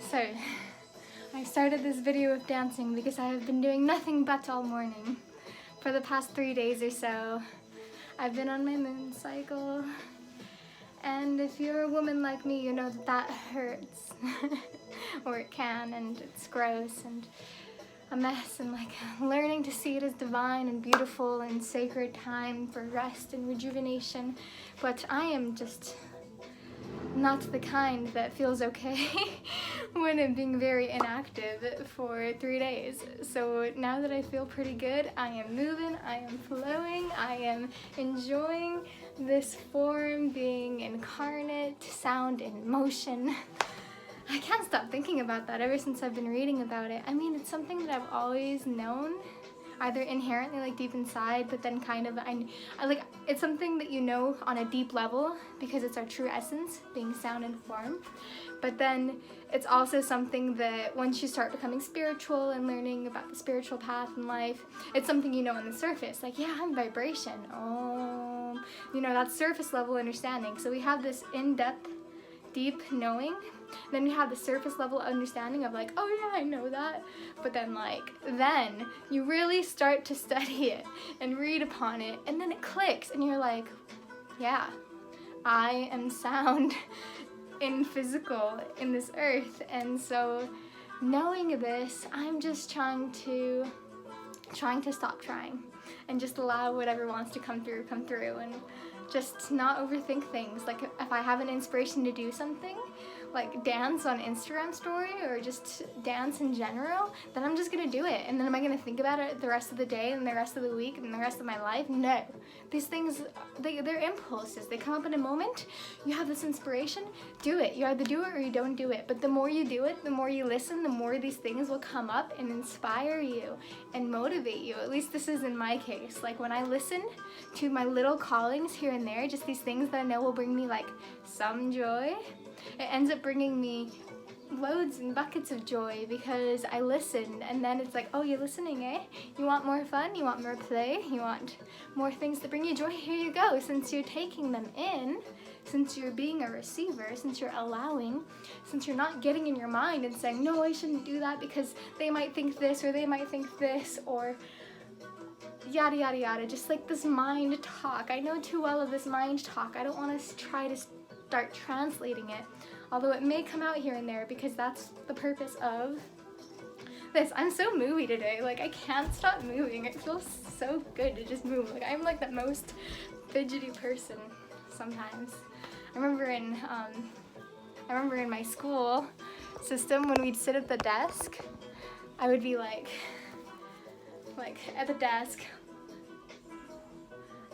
So, I started this video of dancing because I have been doing nothing but all morning. For the past 3 days or so, I've been on my moon cycle. And if you're a woman like me, you know that that hurts. Or it can, and it's gross and a mess, and like learning to see it as divine and beautiful and sacred time for rest and rejuvenation. But I am just not the kind that feels okay when I'm being very inactive for 3 days. So now that I feel pretty good, I am moving, I am flowing, I am enjoying this form being incarnate, sound in motion. I can't stop thinking about that ever since I've been reading about it. I mean, it's something that I've always known, either inherently, like deep inside, but then kind of, I like, it's something that you know on a deep level because it's our true essence, being sound and form. But then it's also something that once you start becoming spiritual and learning about the spiritual path in life, it's something you know on the surface, like, yeah, I'm vibration. Oh, you know, that's surface level understanding. So we have this in-depth, deep knowing. Then we have the surface level understanding of like, oh yeah, I know that. But then then you really start to study it and read upon it, and then it clicks and you're like, yeah, I am sound in physical in this earth. And so knowing this, I'm just trying to stop trying and just allow whatever wants to come through, and just not overthink things. Like if I have an inspiration to do something, like dance on Instagram story or just dance in general, then I'm just gonna do it. And then am I gonna think about it the rest of the day and the rest of the week and the rest of my life? No. These things, they're impulses. They come up in a moment. You have this inspiration, do it. You either do it or you don't do it. But the more you do it, the more you listen, the more these things will come up and inspire you and motivate you. At least this is in my case. Like when I listen to my little callings here and there, just these things that I know will bring me like some joy, it ends up bringing me loads and buckets of joy because I listened. And then it's like, oh, you're listening, eh? You want more fun? You want more play? You want more things that bring you joy? Here you go. Since you're taking them in, since you're being a receiver, since you're allowing, since you're not getting in your mind and saying, no, I shouldn't do that because they might think this or they might think this or yada yada yada, just like this mind talk. I know too well of this mind talk. I don't want to try to start translating it, although it may come out here and there because that's the purpose of this. I'm so moody today, like I can't stop moving. It feels so good to just move. Like I'm like the most fidgety person sometimes. I remember in my school system when we'd sit at the desk, I would be like at the desk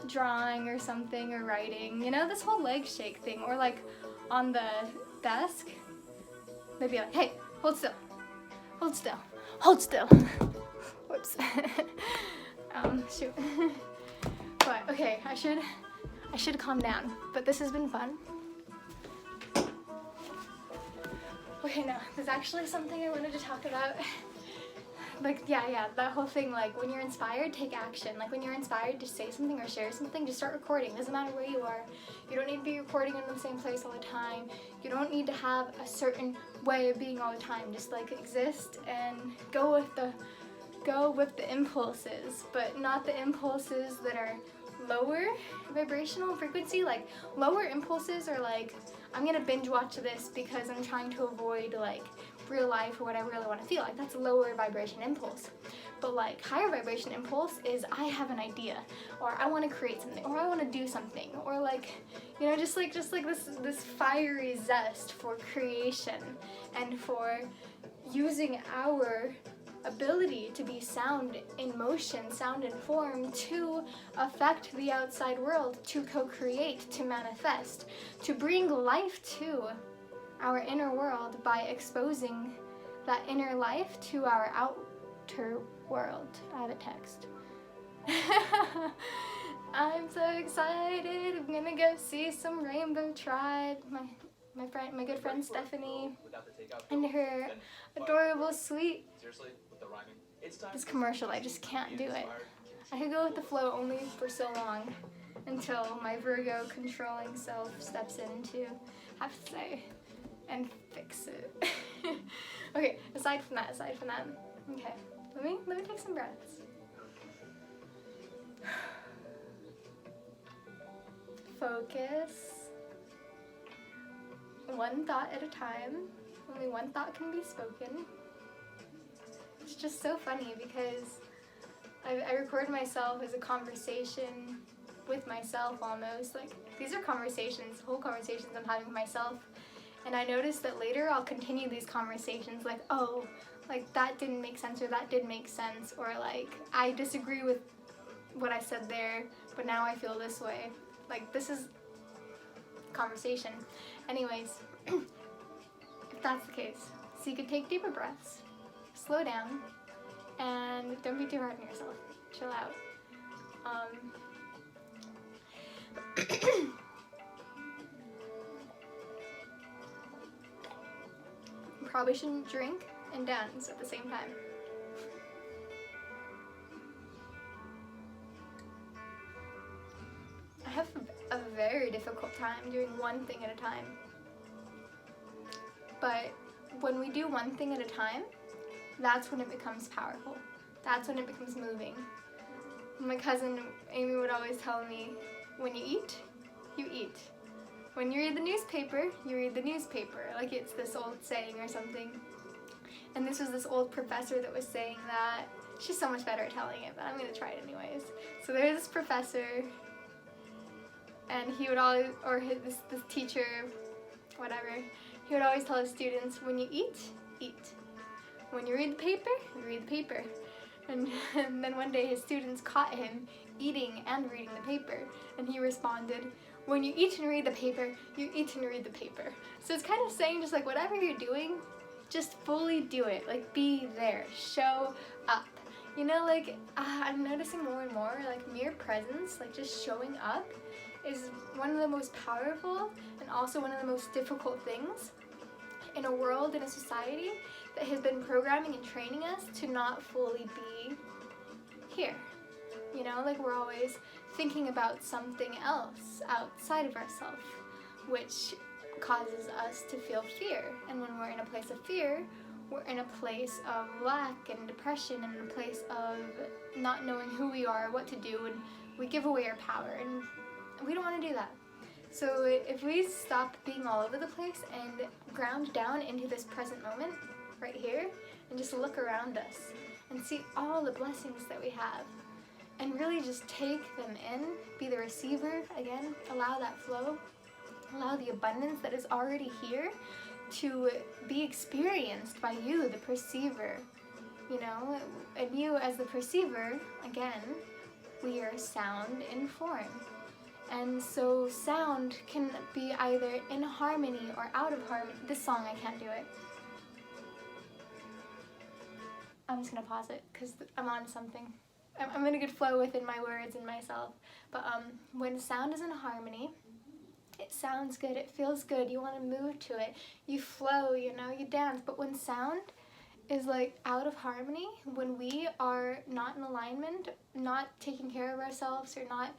drawing or something or writing, you know, this whole leg shake thing, or like on the desk they'd be like, hey, hold still, hold still, hold still. Whoops. Shoot. But okay, I should calm down, but this has been fun. Okay, no, there's actually something I wanted to talk about. Like, yeah, that whole thing, like, when you're inspired, take action. Like, when you're inspired to say something or share something, just start recording. Doesn't matter where you are. You don't need to be recording in the same place all the time. You don't need to have a certain way of being all the time. Just, like, exist and go with the impulses, but not the impulses that are lower vibrational frequency. Like, lower impulses are like, I'm gonna binge watch this because I'm trying to avoid, like, real life or what I really want to feel like. That's a lower vibration impulse. But like higher vibration impulse is I have an idea, or I want to create something, or I want to do something, or like, you know, just like this fiery zest for creation and for using our ability to be sound in motion, sound in form, to affect the outside world, to co-create, to manifest, to bring life to our inner world by exposing that inner life to our outer world. I have a text. I'm so excited. I'm gonna go see some Rainbow Tribe. My good friend Stephanie and her adorable, sweet. This commercial, I just can't do it. I could go with the flow only for so long until my Virgo controlling self steps in to have to say and fix it. Okay, aside from that, okay, let me take some breaths. Focus. One thought at a time. Only one thought can be spoken. It's just so funny because I record myself as a conversation with myself almost. Like, these are conversations, whole conversations I'm having with myself. And I notice that later I'll continue these conversations like, oh, like that didn't make sense, or that did make sense, or like I disagree with what I said there, but now I feel this way. Like, this is conversation. Anyways, if that's the case, so you could take deeper breaths, slow down, and don't be too hard on yourself. Chill out. Probably shouldn't drink and dance at the same time. I have a very difficult time doing one thing at a time. But when we do one thing at a time, that's when it becomes powerful. That's when it becomes moving. My cousin Amy would always tell me, when you eat, you eat. When you read the newspaper, you read the newspaper. Like, it's this old saying or something. And this was this old professor that was saying that. She's so much better at telling it, but I'm gonna try it anyways. So there's this professor, and he would always, or this teacher, whatever, he would always tell his students, when you eat, eat. When you read the paper, you read the paper. And then one day his students caught him eating and reading the paper, and he responded, when you eat and read the paper, you eat and read the paper. So it's kind of saying, just like, whatever you're doing, just fully do it. Like, be there, show up. You know, like, I'm noticing more and more, like, mere presence, like just showing up is one of the most powerful and also one of the most difficult things in a world, in a society that has been programming and training us to not fully be here. You know, like, we're always thinking about something else outside of ourselves, which causes us to feel fear. And when we're in a place of fear, we're in a place of lack and depression, and in a place of not knowing who we are, what to do, and we give away our power, and we don't want to do that. So if we stop being all over the place and ground down into this present moment right here, and just look around us and see all the blessings that we have, and really just take them in, be the receiver again, allow that flow, allow the abundance that is already here to be experienced by you, the perceiver, you know, and you as the perceiver, again, we are sound in form. And so sound can be either in harmony or out of harmony. This song, I can't do it. I'm just gonna pause it because I'm on something. I'm in a good flow within my words and myself. But when sound is in harmony, it sounds good, it feels good, you want to move to it, you flow, you know, you dance. But when sound is like out of harmony, when we are not in alignment, not taking care of ourselves, or not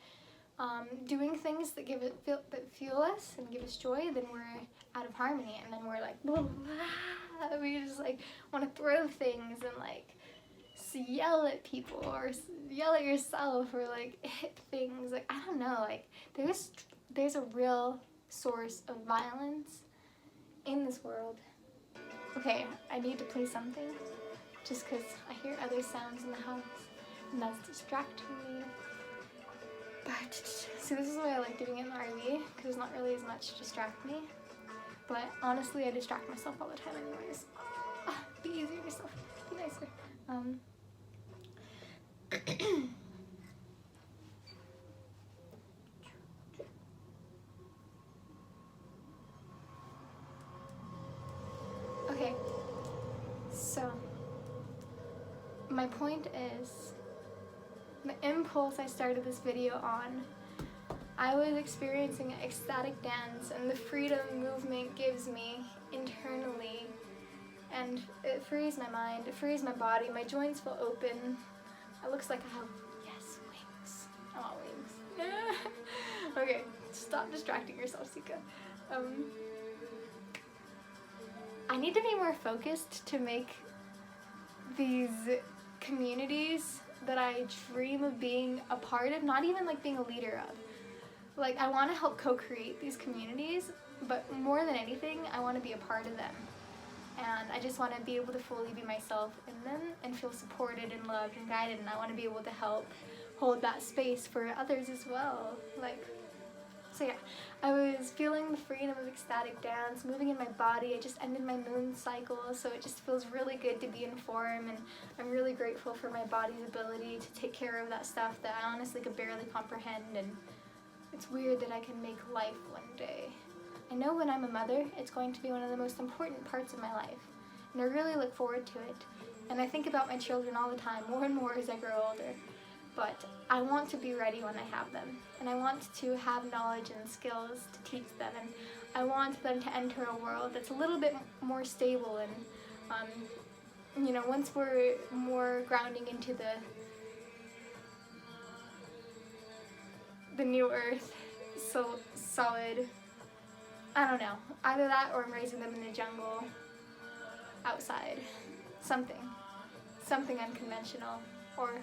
doing things that that fuel us and give us joy, then we're out of harmony, and then we're like, blah, blah. We just like want to throw things and like yell at people or yell at yourself or like hit things. Like, I don't know, like there's a real source of violence in this world. Okay, I need to play something just because I hear other sounds in the house and that's distracting me. But, so this is why I like doing it in the RV, because there's not really as much to distract me. But honestly, I distract myself all the time anyways. Be easier on yourself, be nicer. Okay, so my point is, the impulse I started this video on, I was experiencing an ecstatic dance, and the freedom movement gives me internally, and it frees my mind, it frees my body, my joints feel open. It looks like I have, yes, wings. I want wings. Okay, stop distracting yourself, Sika. I need to be more focused to make these communities that I dream of being a part of, not even like being a leader of. Like, I want to help co-create these communities, but more than anything, I want to be a part of them. And I just want to be able to fully be myself in them and feel supported and loved and guided, and I want to be able to help hold that space for others as well. Like, so yeah, I was feeling the freedom of ecstatic dance, moving in my body. I just ended my moon cycle, so it just feels really good to be in form, and I'm really grateful for my body's ability to take care of that stuff that I honestly could barely comprehend, and it's weird that I can make life one day. I know when I'm a mother, it's going to be one of the most important parts of my life, and I really look forward to it. And I think about my children all the time, more and more as I grow older. But I want to be ready when I have them, and I want to have knowledge and skills to teach them, and I want them to enter a world that's a little bit more stable, and you know, once we're more grounding into the new earth, so solid, I don't know, either that or I'm raising them in the jungle, outside, something unconventional, or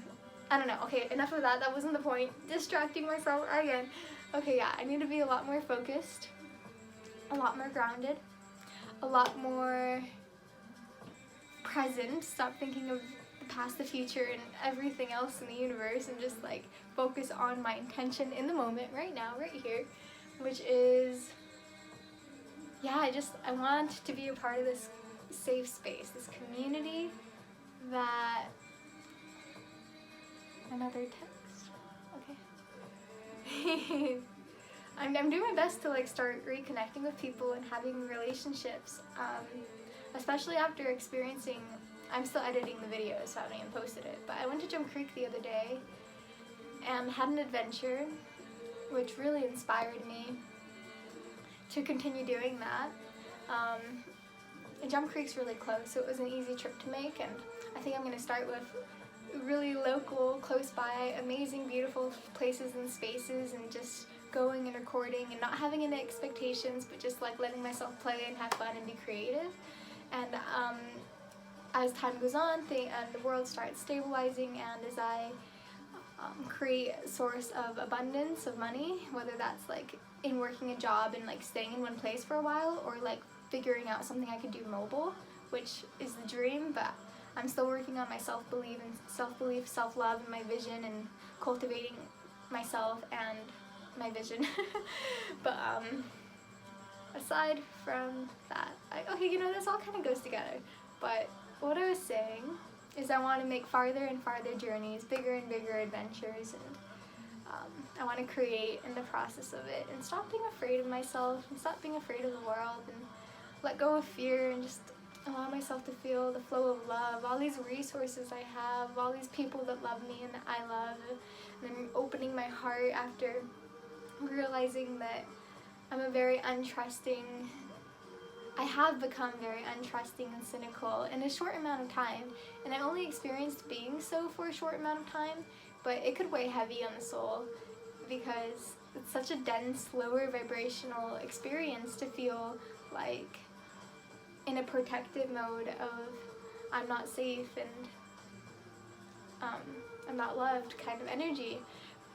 I don't know. Okay, enough of that. That wasn't the point. Distracting myself again. Okay, yeah, I need to be a lot more focused, a lot more grounded, a lot more present. Stop thinking of the past, the future, and everything else in the universe, and just like focus on my intention in the moment, right now, right here, which is, yeah, I want to be a part of this safe space, this community that. Another text. Okay. I'm doing my best to like start reconnecting with people and having relationships, especially after experiencing. I'm still editing the video, so I haven't even posted it. But I went to Jump Creek the other day and had an adventure, which really inspired me to continue doing that. And Jump Creek's really close, so it was an easy trip to make, and I think I'm going to start with really local, close by, amazing, beautiful places and spaces, and just going and recording and not having any expectations, but just like letting myself play and have fun and be creative. And as time goes on, the world starts stabilizing, and as I create a source of abundance of money, whether that's like in working a job and like staying in one place for a while, or like figuring out something I could do mobile, which is the dream, but I'm still working on my self-belief, self-love, and my vision, and cultivating myself and my vision. But aside from that, okay, you know, this all kind of goes together. But what I was saying is I want to make farther and farther journeys, bigger and bigger adventures, and I want to create in the process of it, and stop being afraid of myself, and stop being afraid of the world, and let go of fear, and just allow myself to feel the flow of love, all these resources I have, all these people that love me and that I love, and then opening my heart after realizing that I'm a very untrusting, I have become very untrusting and cynical in a short amount of time, and I only experienced being so for a short amount of time, but it could weigh heavy on the soul because it's such a dense, lower vibrational experience to feel like in a protective mode of I'm not safe and I'm not loved kind of energy.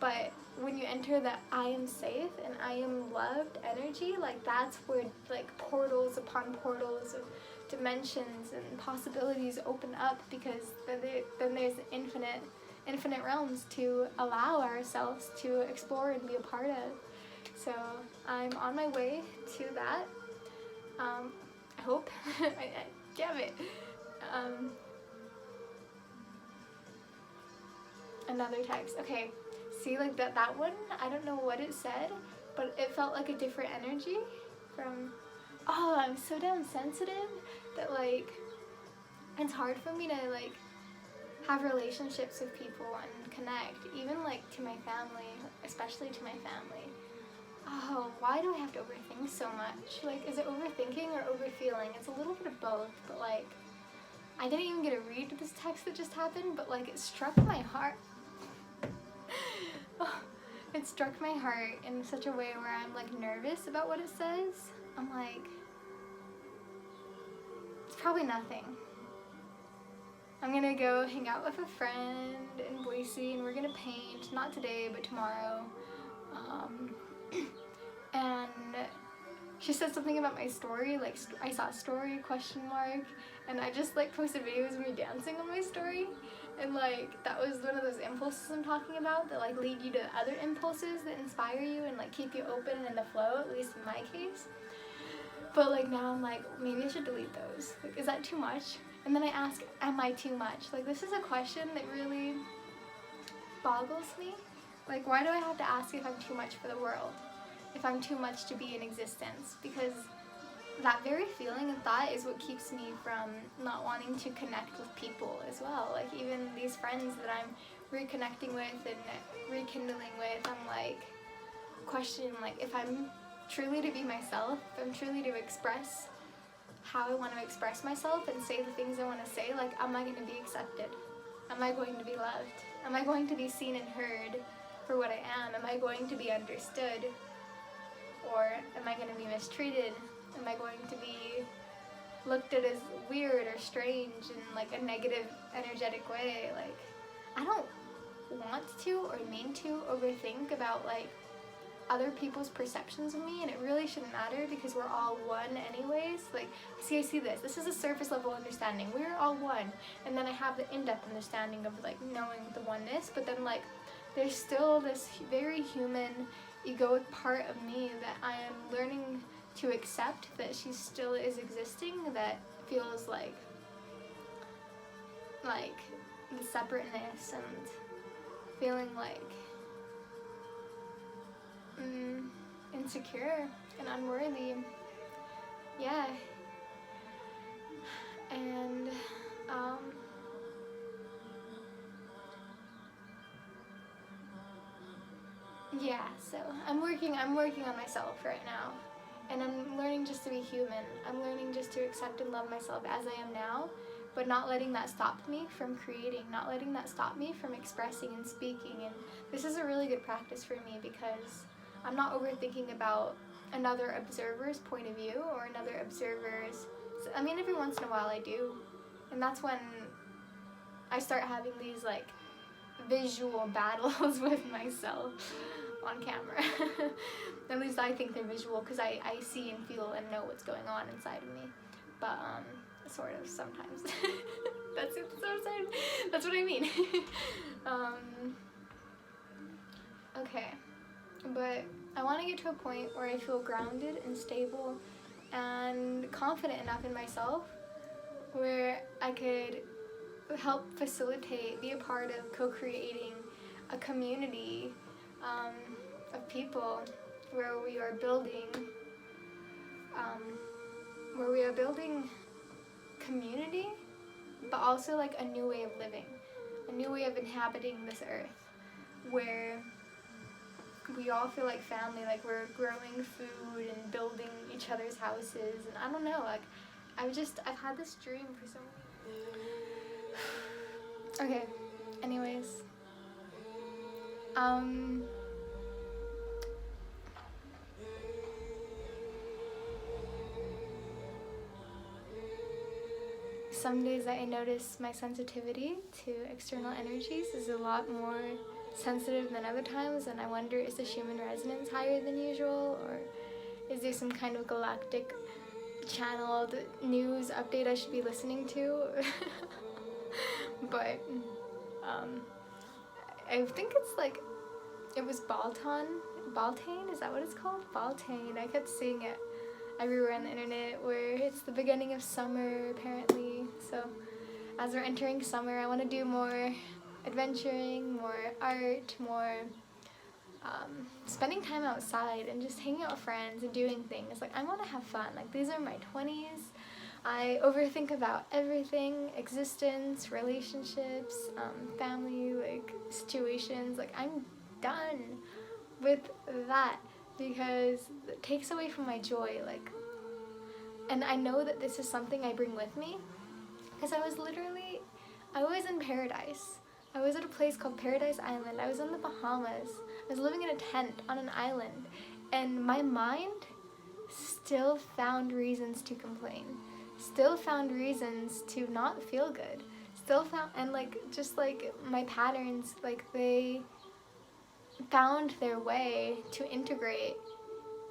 But when you enter the I am safe and I am loved energy, like that's where like portals upon portals of dimensions and possibilities open up, because then there's infinite realms to allow ourselves to explore and be a part of. So I'm on my way to that. I hope. Damn it. Another text. Okay. See, like that one, I don't know what it said, but it felt like a different energy from, oh, I'm so damn sensitive that like it's hard for me to like have relationships with people and connect, even like to my family, especially to my family. Oh, why do I have to overthink so much? Like, is it overthinking or overfeeling? It's a little bit of both, but like, I didn't even get to read this text that just happened, but like, it struck my heart. Oh, it struck my heart in such a way where I'm like nervous about what it says. I'm like, it's probably nothing. I'm gonna go hang out with a friend in Boise and we're gonna paint, not today, but tomorrow. And she said something about my story, like I saw a story, question mark, and I just like posted videos of me dancing on my story. And like, that was one of those impulses I'm talking about that like lead you to other impulses that inspire you and like keep you open and in the flow, at least in my case. But like now I'm like, maybe I should delete those. Like, is that too much? And then I ask, am I too much? Like, this is a question that really boggles me. Like, why do I have to ask if I'm too much for the world? If I'm too much to be in existence? Because that very feeling and thought is what keeps me from not wanting to connect with people as well. Like, even these friends that I'm reconnecting with and rekindling with, I'm like, questioning, like, if I'm truly to be myself, if I'm truly to express how I want to express myself and say the things I want to say, like, am I going to be accepted? Am I going to be loved? Am I going to be seen and heard for what I am? Am I going to be understood? Or am I going to be mistreated? Am I going to be looked at as weird or strange in like a negative, energetic way? Like, I don't want to or mean to overthink about like other people's perceptions of me, and it really shouldn't matter because we're all one anyways. Like, I see this is a surface level understanding, we're all one, and then I have the in-depth understanding of like knowing the oneness, but then like there's still this very human egoic part of me that I am learning to accept, that she still is existing, that feels like the separateness and feeling like insecure and unworthy. Yeah. And yeah, so I'm working on myself right now, and I'm learning just to be human. I'm learning just to accept and love myself as I am now, but not letting that stop me from creating, not letting that stop me from expressing and speaking. And this is a really good practice for me because I'm not overthinking about another observer's point of view or another observer's, I mean, every once in a while I do, and that's when I start having these like visual battles with myself on camera. At least I think they're visual because I see and feel and know what's going on inside of me. But sort of sometimes. That's what I mean. Okay, but I want to get to a point where I feel grounded and stable and confident enough in myself where I could help facilitate, be a part of co-creating a community of people where we are building community, but also like a new way of living, a new way of inhabiting this earth, where we all feel like family, like we're growing food and building each other's houses. And I don't know, like I've had this dream for so long. Okay, anyways, some days I notice my sensitivity to external energies is a lot more sensitive than other times, and I wonder, is the Schumann resonance higher than usual, or is there some kind of galactic channeled news update I should be listening to? But I think it's like, it was Baltane, is that what it's called? Baltane. I kept seeing it everywhere on the internet, where it's the beginning of summer apparently. So as we're entering summer, I want to do more adventuring, more art, more spending time outside and just hanging out with friends and doing things. Like, I want to have fun. Like, these are my 20s. I overthink about everything, existence, relationships, family, like situations. Like, I'm done with that because it takes away from my joy. Like, and I know that this is something I bring with me because I was in paradise. I was at a place called Paradise Island. I was in the Bahamas. I was living in a tent on an island, and my mind still found reasons to complain, still found reasons to not feel good, still found, and like, just like my patterns, like they found their way to integrate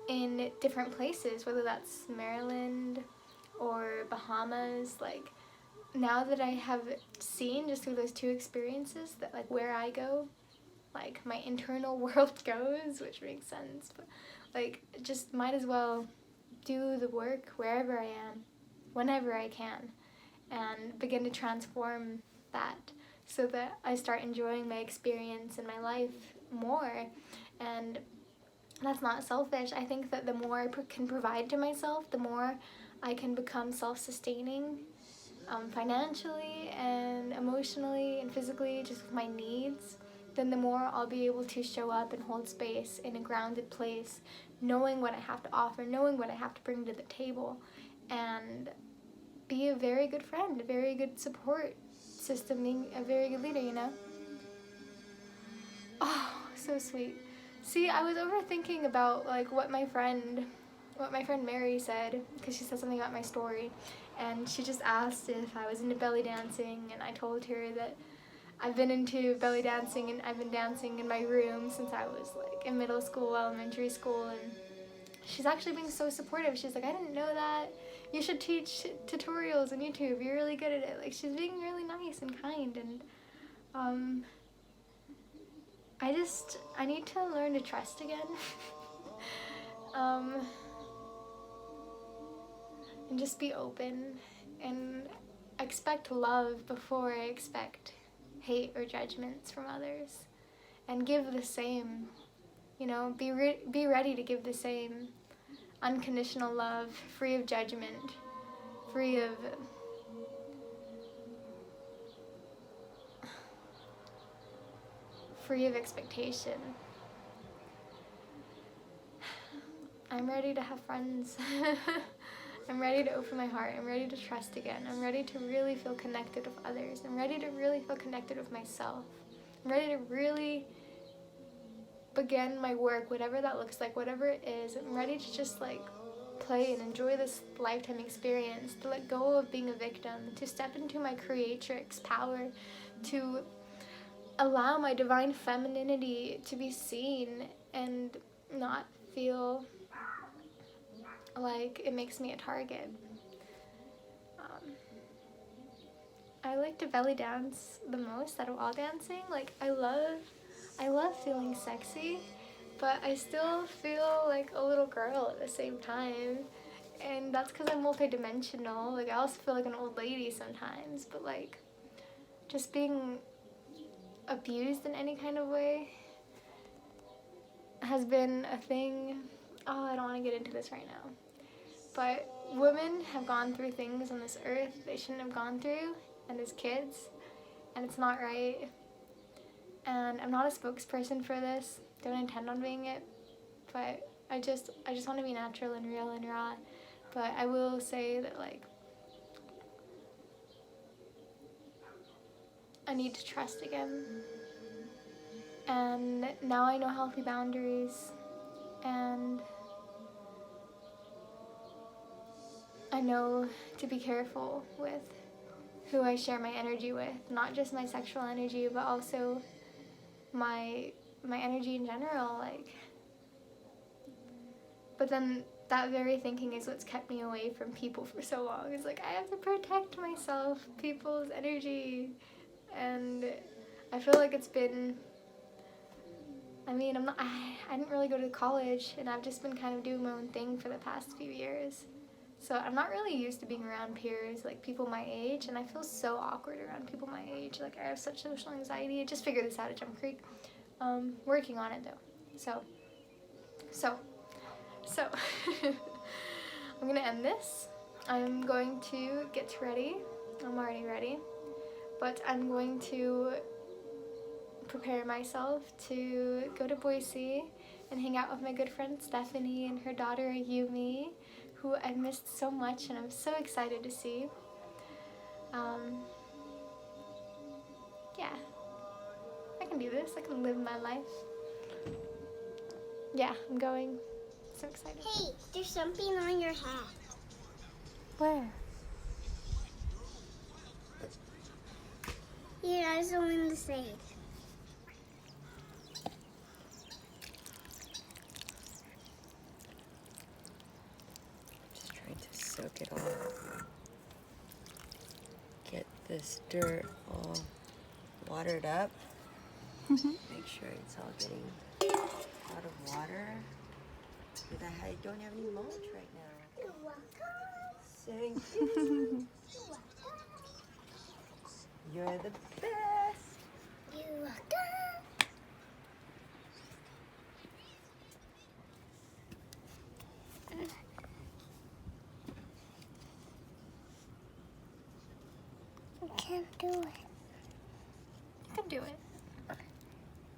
in different places, whether that's Maryland or Bahamas. Like, now that I have seen just through those two experiences that like where I go, like my internal world goes, which makes sense, but like just might as well do the work wherever I am, whenever I can, and begin to transform that so that I start enjoying my experience and my life more. And that's not selfish. I think that the more I can provide to myself, the more I can become self-sustaining, financially and emotionally and physically, just with my needs, then the more I'll be able to show up and hold space in a grounded place, knowing what I have to offer, knowing what I have to bring to the table, and be a very good friend, a very good support system, being a very good leader, you know? Oh, so sweet. See, I was overthinking about like what my friend Mary said, because she said something about my story, and she just asked if I was into belly dancing, and I told her that I've been into belly dancing and I've been dancing in my room since I was like in middle school, elementary school, and she's actually being so supportive. She's like, I didn't know that. You should teach tutorials on YouTube. You're really good at it. Like, she's being really nice and kind, and I need to learn to trust again. And just be open and expect love before I expect hate or judgments from others, and give the same, you know, be ready to give the same unconditional love, free of judgment, free of expectation. I'm ready to have friends. I'm ready to open my heart. I'm ready to trust again. I'm ready to really feel connected with others. I'm ready to really feel connected with myself. I'm ready to really begin my work, whatever that looks like, whatever it is. I'm ready to just like play and enjoy this lifetime experience, to let go of being a victim, to step into my creatrix power, to allow my divine femininity to be seen and not feel like it makes me a target. I like to belly dance the most out of all dancing. Like, I love feeling sexy, but I still feel like a little girl at the same time. And that's because I'm multidimensional. Like, I also feel like an old lady sometimes, but like, just being abused in any kind of way has been a thing. Oh, I don't want to get into this right now. But women have gone through things on this earth they shouldn't have gone through, and as kids, and it's not right. And I'm not a spokesperson for this, don't intend on being it, but I just want to be natural and real and raw. But I will say that, like, I need to trust again. And now I know healthy boundaries, and I know to be careful with who I share my energy with, not just my sexual energy, but also my energy in general. Like, but then that very thinking is what's kept me away from people for so long. It's like, I have to protect myself, people's energy, and I feel like it's been, I mean, I didn't really go to college, and I've just been kind of doing my own thing for the past few years. So I'm not really used to being around peers, like people my age, and I feel so awkward around people my age. Like, I have such social anxiety. I just figured this out at Jump Creek. Working on it though. So I'm gonna end this. I'm going to get ready. I'm already ready, but I'm going to prepare myself to go to Boise and hang out with my good friend Stephanie and her daughter Yumi, who I've missed so much and I'm so excited to see. Yeah, can do this. I can live my life. Yeah, I'm going. So excited. Hey, there's something on your hat. Where? Here, I was the one to say it. Just trying to soak it all. Get this dirt all watered up. Make sure it's all getting out of water. Because I don't have any mulch right now. You're welcome. Thank you. You're the best. You're welcome. I can't do it. You can do it.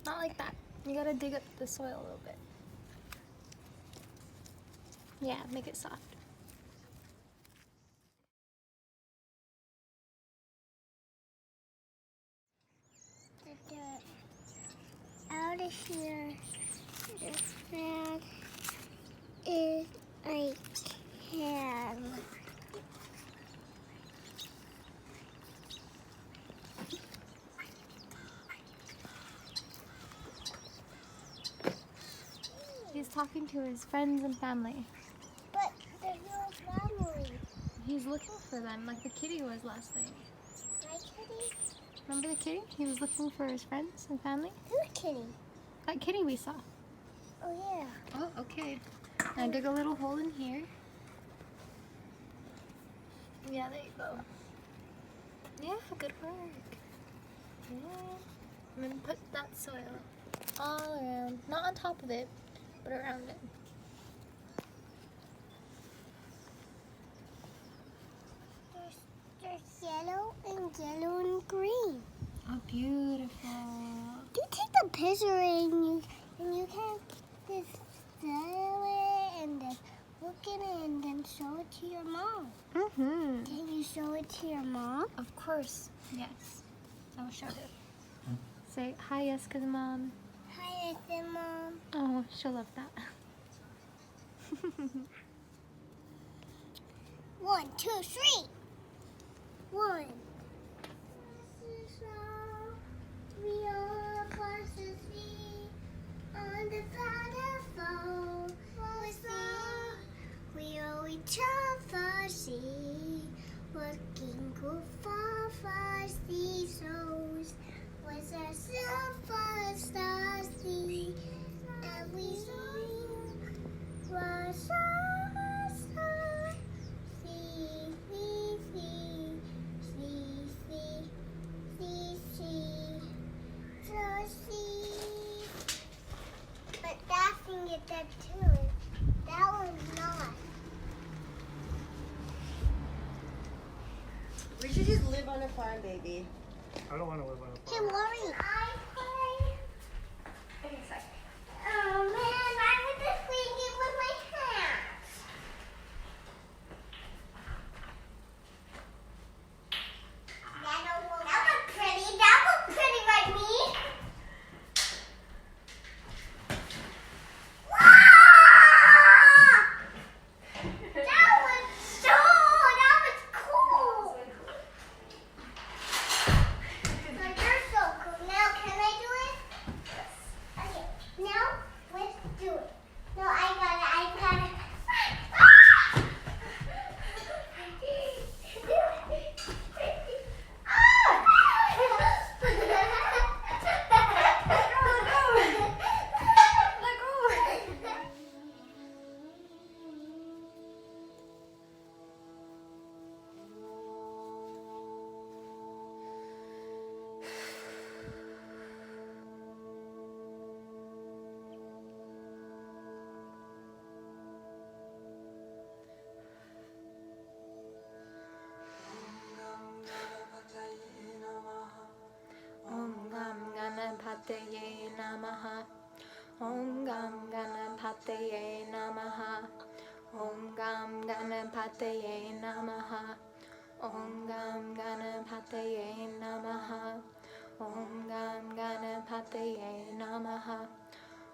Not like that. You gotta dig up the soil a little bit. Yeah, make it soft. The dirt out of here. As fast as I can. He's talking to his friends and family. But there's no family. He's looking for them, like the kitty was last night. My kitty? Remember the kitty? He was looking for his friends and family. Who's kitty? That kitty we saw. Oh, yeah. Oh, okay. Now dig a little hole in here. Yeah, there you go. Yeah, good work. Yeah. And then put that soil all around. Not on top of it, but around it. There's yellow and green. Oh, beautiful. You take the picture and you can just sell it and then look at it and then show it to your mom. Mm-hmm. Can you show it to your mom? Of course. Yes. I will show it. Say hi, Jessica's mom. Hi, Ethan, Mom. Oh, she'll love that. 1, 2, 3. 1. We are across the sea on the waterfall. We are each other sea, looking good for sea souls. Was a silver star sea, and we was a star. See, see, see, see, see, see, see, so see. But that thing is dead too. That one's not. We should just live on a farm, baby. I don't want to live on a Hey, farm. Maureen. Give me a second. Oh man, I was just thinking with my hands. That was pretty. That was pretty, right, me? Wow! That was cool. You're so cool. Now, can I do it? Okay, now let's do it. No, I got it. Om Gam Ganapataye Namaha. Om Gam Ganapataye Namaha. Om Gam Ganapataye Namaha. Om Gam Ganapataye Namaha. Om Gam Ganapataye Namaha.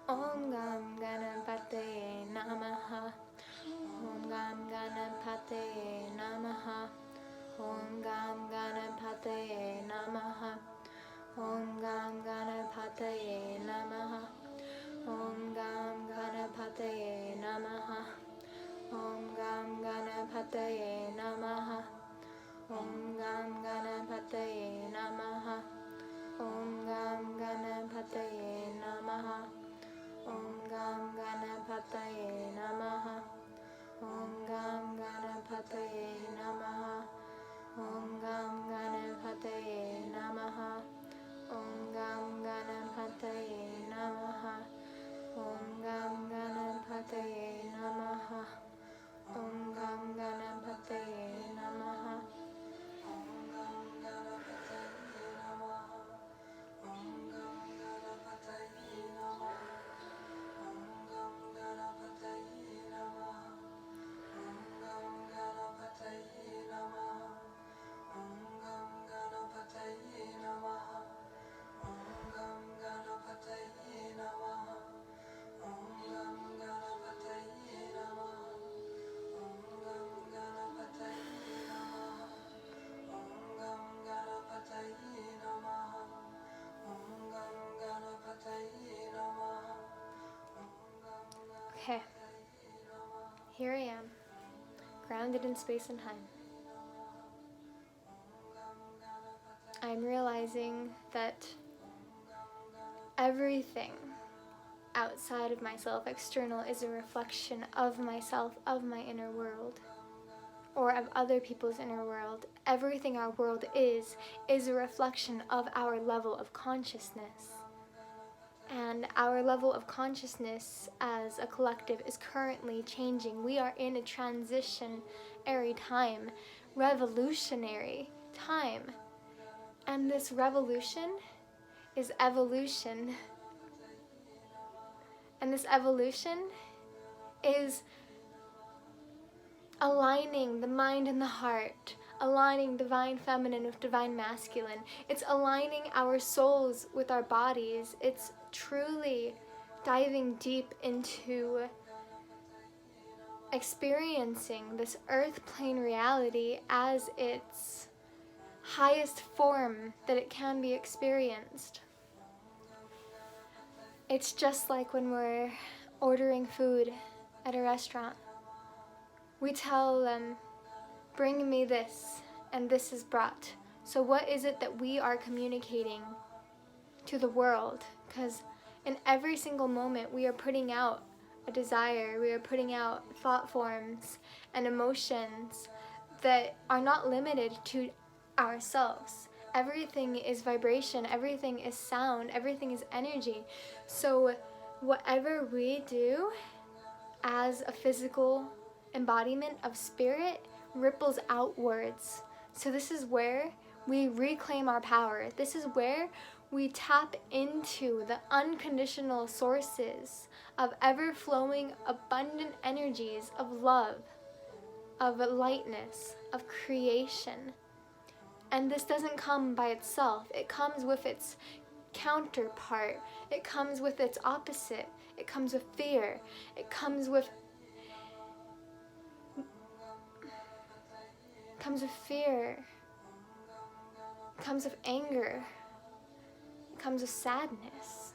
Om Gam Ganapataye Namaha. Om Gam Ganapataye Namaha. Om Gam Ganapataye Namaha. Om Gam Ganapataye Namaha. Om Gam Ganapataye Namaha. Om Gam Ganapataye Namaha. Om Gam Ganapataye Namaha. Om Gam Ganapataye Namaha. Om Gam Ganapataye Namaha. Om Gam Ganapataye Namaha. Om Gam Ganapataye Namaha. Om Gam Ganapataye Namaha. Om Gam Ganapataye Namaha. Om Gam Ganapataye Namaha. Okay, here I am, grounded in space and time. I'm realizing that everything outside of myself, external, is a reflection of myself, of my inner world, or of other people's inner world. Everything our world is a reflection of our level of consciousness. And our level of consciousness as a collective is currently changing. We are in a transitionary time, revolutionary time. And this revolution is evolution. And this evolution is aligning the mind and the heart, aligning divine feminine with divine masculine. It's aligning our souls with our bodies. It's truly diving deep into experiencing this earth plane reality as its highest form that it can be experienced. It's just like when we're ordering food at a restaurant. We tell them, bring me this, and this is brought. So what is it that we are communicating to the world? Because in every single moment we are putting out a desire, we are putting out thought forms and emotions that are not limited to ourselves. Everything is vibration, everything is sound, everything is energy. So whatever we do as a physical embodiment of spirit ripples outwards. So this is where we reclaim our power. This is where we tap into the unconditional sources of ever-flowing, abundant energies of love, of lightness, of creation. And this doesn't come by itself. It comes with its counterpart. It comes with its opposite. It comes with fear. It comes with fear. It comes with anger. It comes with sadness.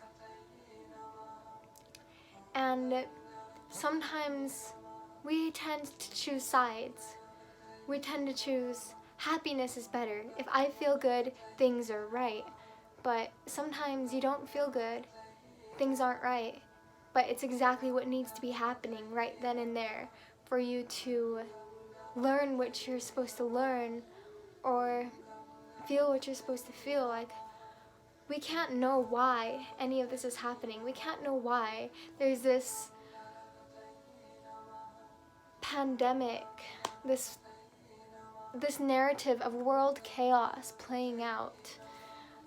And sometimes we tend to choose sides. We tend to choose happiness is better. If I feel good, things are right. But sometimes you don't feel good, things aren't right. But it's exactly what needs to be happening right then and there for you to learn what you're supposed to learn or feel what you're supposed to feel. Like, we can't know why any of this is happening. We can't know why there's this pandemic, this narrative of world chaos playing out.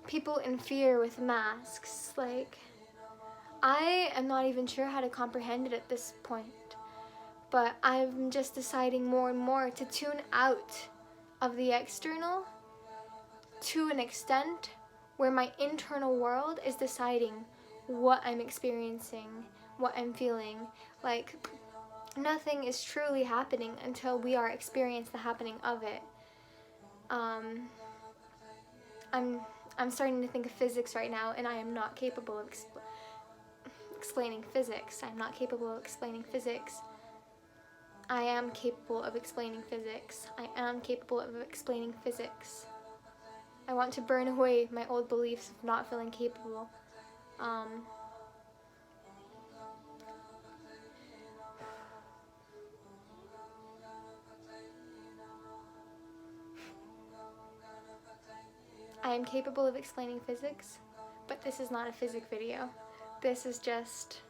People in fear with masks. Like, I am not even sure how to comprehend it at this point. But I'm just deciding more and more to tune out of the external to an extent where my internal world is deciding what I'm experiencing, what I'm feeling. Like, nothing is truly happening until we are experiencing the happening of it. I'm starting to think of physics right now, and I am not capable of explaining physics. I'm not capable of explaining physics. I am capable of explaining physics. I am capable of explaining physics. I want to burn away my old beliefs of not feeling capable. I am capable of explaining physics, but this is not a physics video. This is just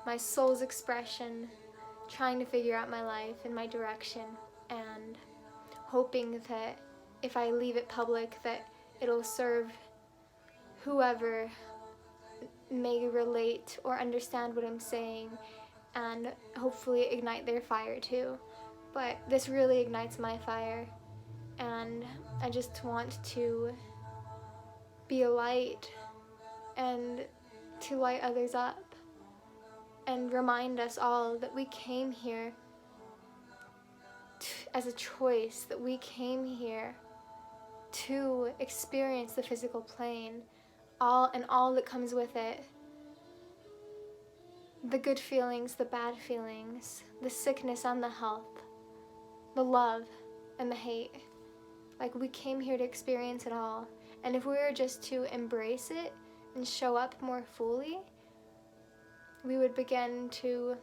my soul's expression, trying to figure out my life and my direction, and hoping that if I leave it public that it'll serve whoever may relate or understand what I'm saying, and hopefully ignite their fire too. But this really ignites my fire, and I just want to be a light and to light others up and remind us all that we came here as a choice, that we came here to experience the physical plane, all that comes with it. The good feelings, the bad feelings, the sickness and the health, the love and the hate. Like, we came here to experience it all. And if we were just to embrace it and show up more fully, we would begin to,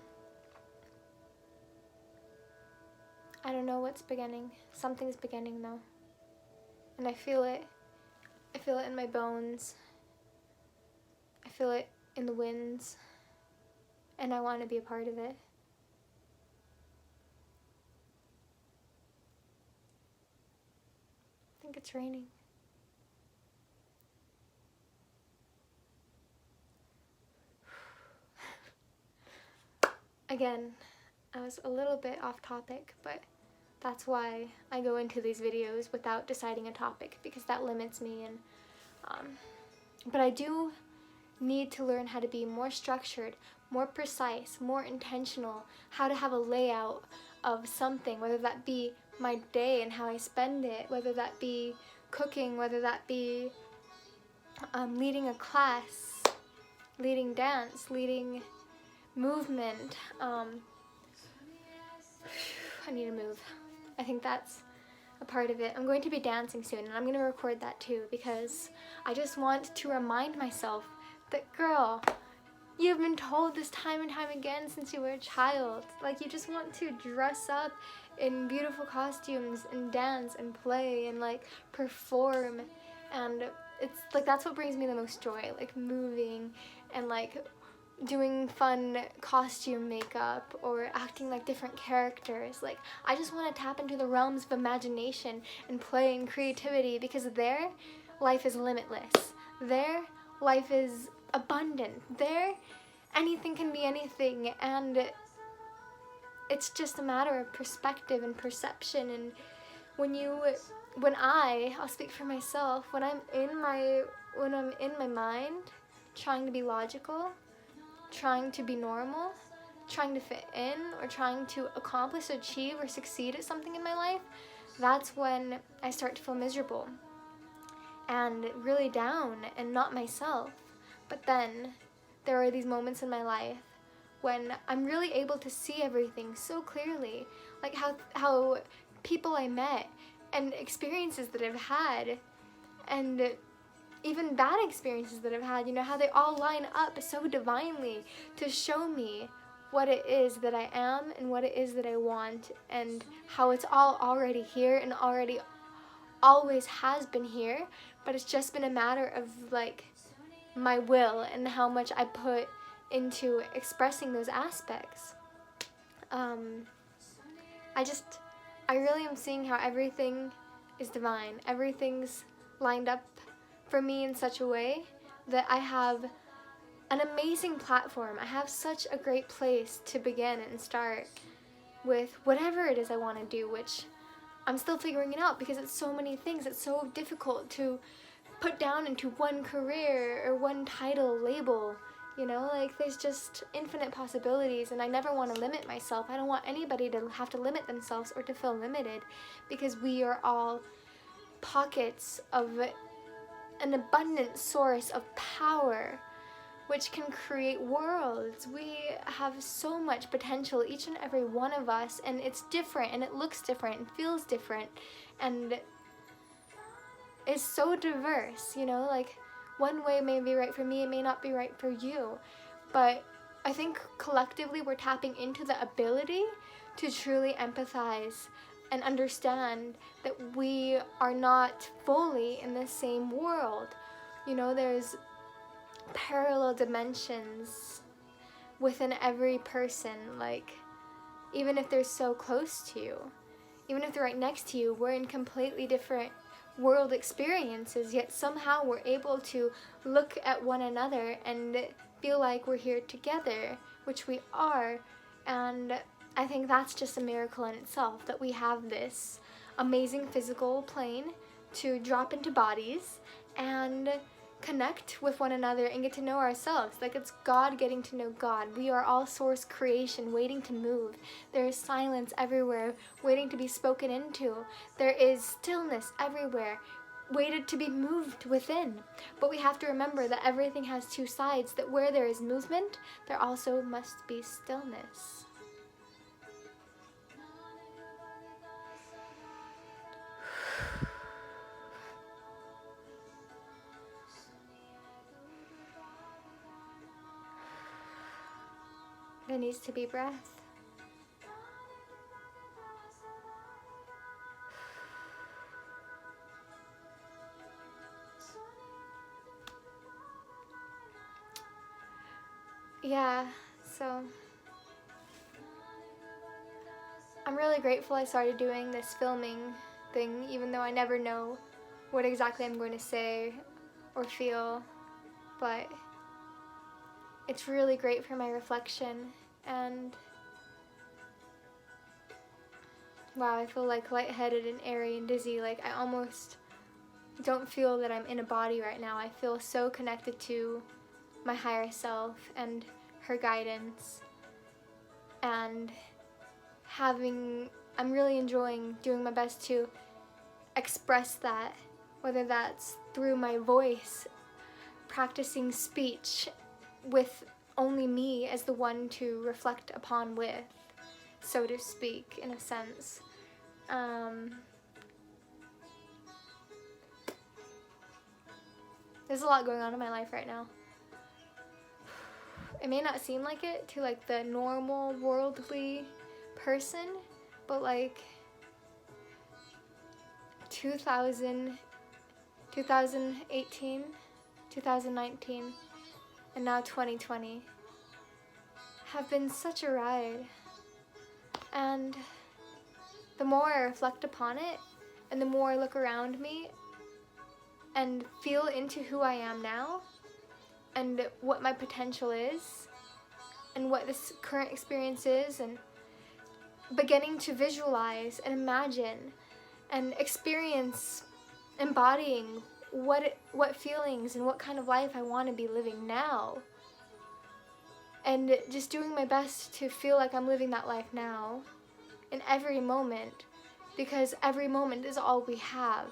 I don't know what's beginning. Something's beginning though. And I feel it. I feel it in my bones. I feel it in the winds. And I want to be a part of it. I think it's raining. Again, I was a little bit off topic, but that's why I go into these videos without deciding a topic, because that limits me. And but I do need to learn how to be more structured, more precise, more intentional, how to have a layout of something, whether that be my day and how I spend it, whether that be cooking, whether that be leading a class, leading dance, leading movement. I need to move. I think that's a part of it. I'm going to be dancing soon, and I'm going to record that too, because I just want to remind myself that, girl, you've been told this time and time again since you were a child. Like, you just want to dress up in beautiful costumes and dance and play and like perform, and it's like that's what brings me the most joy, like moving and like doing fun costume makeup or acting like different characters. Like, I just want to tap into the realms of imagination and play and creativity, because there life is limitless. There life is abundant. There anything can be anything, and it's just a matter of perspective and perception. And I'll speak for myself, when I'm in my mind trying to be logical, trying to be normal, trying to fit in, or trying to accomplish, achieve, or succeed at something in my life, that's when I start to feel miserable and really down and not myself. But then there are these moments in my life when I'm really able to see everything so clearly, like how people I met and experiences that I've had, and even bad experiences that I've had, you know, how they all line up so divinely to show me what it is that I am and what it is that I want, and how it's all already here and already always has been here, but it's just been a matter of like my will and how much I put into expressing those aspects. I really am seeing how everything is divine. Everything's lined up for me in such a way that I have an amazing platform. I have such a great place to begin and start with whatever it is I want to do, which I'm still figuring it out because it's so many things. It's so difficult to put down into one career or one title label. You know, like there's just infinite possibilities, and I never want to limit myself. I don't want anybody to have to limit themselves or to feel limited, because we are all pockets of an abundant source of power which can create worlds. We have so much potential, each and every one of us, and it's different, and it looks different, and feels different, and is so diverse, you know, like one way may be right for me, it may not be right for you, but I think collectively we're tapping into the ability to truly empathize and understand that we are not fully in the same world. You know, there's parallel dimensions within every person, like even if they're so close to you, even if they're right next to you, we're in completely different world experiences, yet somehow we're able to look at one another and feel like we're here together, which we are. And I think that's just a miracle in itself, that we have this amazing physical plane to drop into bodies and connect with one another and get to know ourselves. Like it's God getting to know God. We are all source creation waiting to move. There is silence everywhere waiting to be spoken into. There is stillness everywhere waited to be moved within. But we have to remember that everything has two sides, that where there is movement, there also must be stillness. There needs to be breath. Yeah, so I'm really grateful I started doing this filming thing, even though I never know what exactly I'm going to say or feel, but it's really great for my reflection. And wow, I feel like lightheaded and airy and dizzy. Like I almost don't feel that I'm in a body right now. I feel so connected to my higher self and her guidance, and I'm really enjoying doing my best to express that, whether that's through my voice, practicing speech with only me as the one to reflect upon with, so to speak, in a sense. There's a lot going on in my life right now. It may not seem like it to like the normal worldly person, but like 2018, 2019, and now 2020 have been such a ride. And the more I reflect upon it, and the more I look around me and feel into who I am now, and what my potential is, and what this current experience is, and beginning to visualize and imagine and experience embodying what feelings and what kind of life I want to be living now, and just doing my best to feel like I'm living that life now in every moment, because every moment is all we have.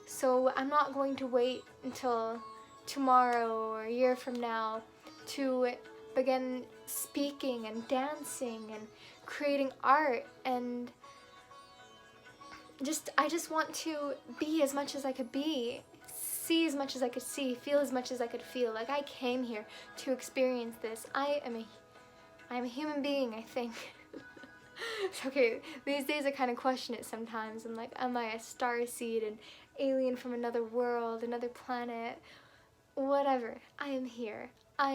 So I'm not going to wait until tomorrow or a year from now to begin speaking and dancing and creating art, and I just want to be as much as I could be, see as much as I could see, feel as much as I could feel. Like I came here to experience this. I am a human being, I think. It's okay, these days I kind of question it sometimes. I'm like, am I a starseed, an alien from another world, another planet? Whatever. I am here. I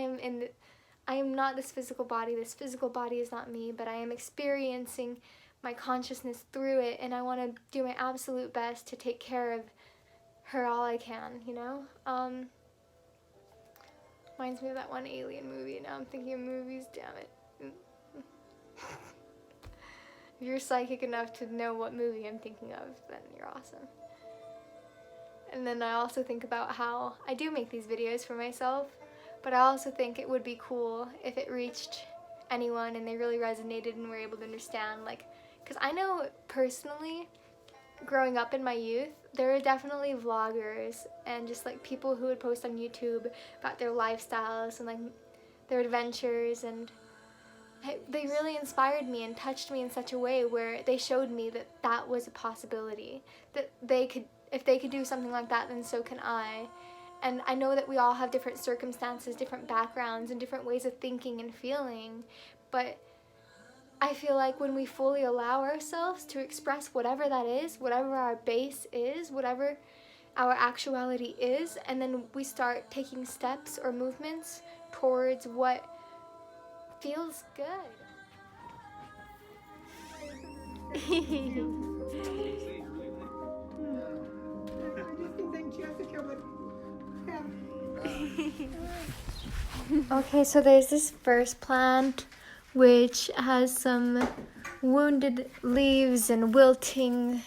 am not this physical body. This physical body is not me, but I am experiencing my consciousness through it, and I want to do my absolute best to take care of her all I can, you know? Reminds me of that one Alien movie. Now I'm thinking of movies, damn it. If you're psychic enough to know what movie I'm thinking of, then you're awesome. And then I also think about how I do make these videos for myself, but I also think it would be cool if it reached anyone and they really resonated and were able to understand, like, because I know personally, growing up in my youth, there are definitely vloggers and just like people who would post on YouTube about their lifestyles and like their adventures, and they really inspired me and touched me in such a way where they showed me that that was a possibility, that they could, if they could do something like that, then so can I. And I know that we all have different circumstances, different backgrounds, and different ways of thinking and feeling, but I feel like when we fully allow ourselves to express whatever that is, whatever our base is, whatever our actuality is, and then we start taking steps or movements towards what feels good. Okay, so there's this first plant which has some wounded leaves and wilting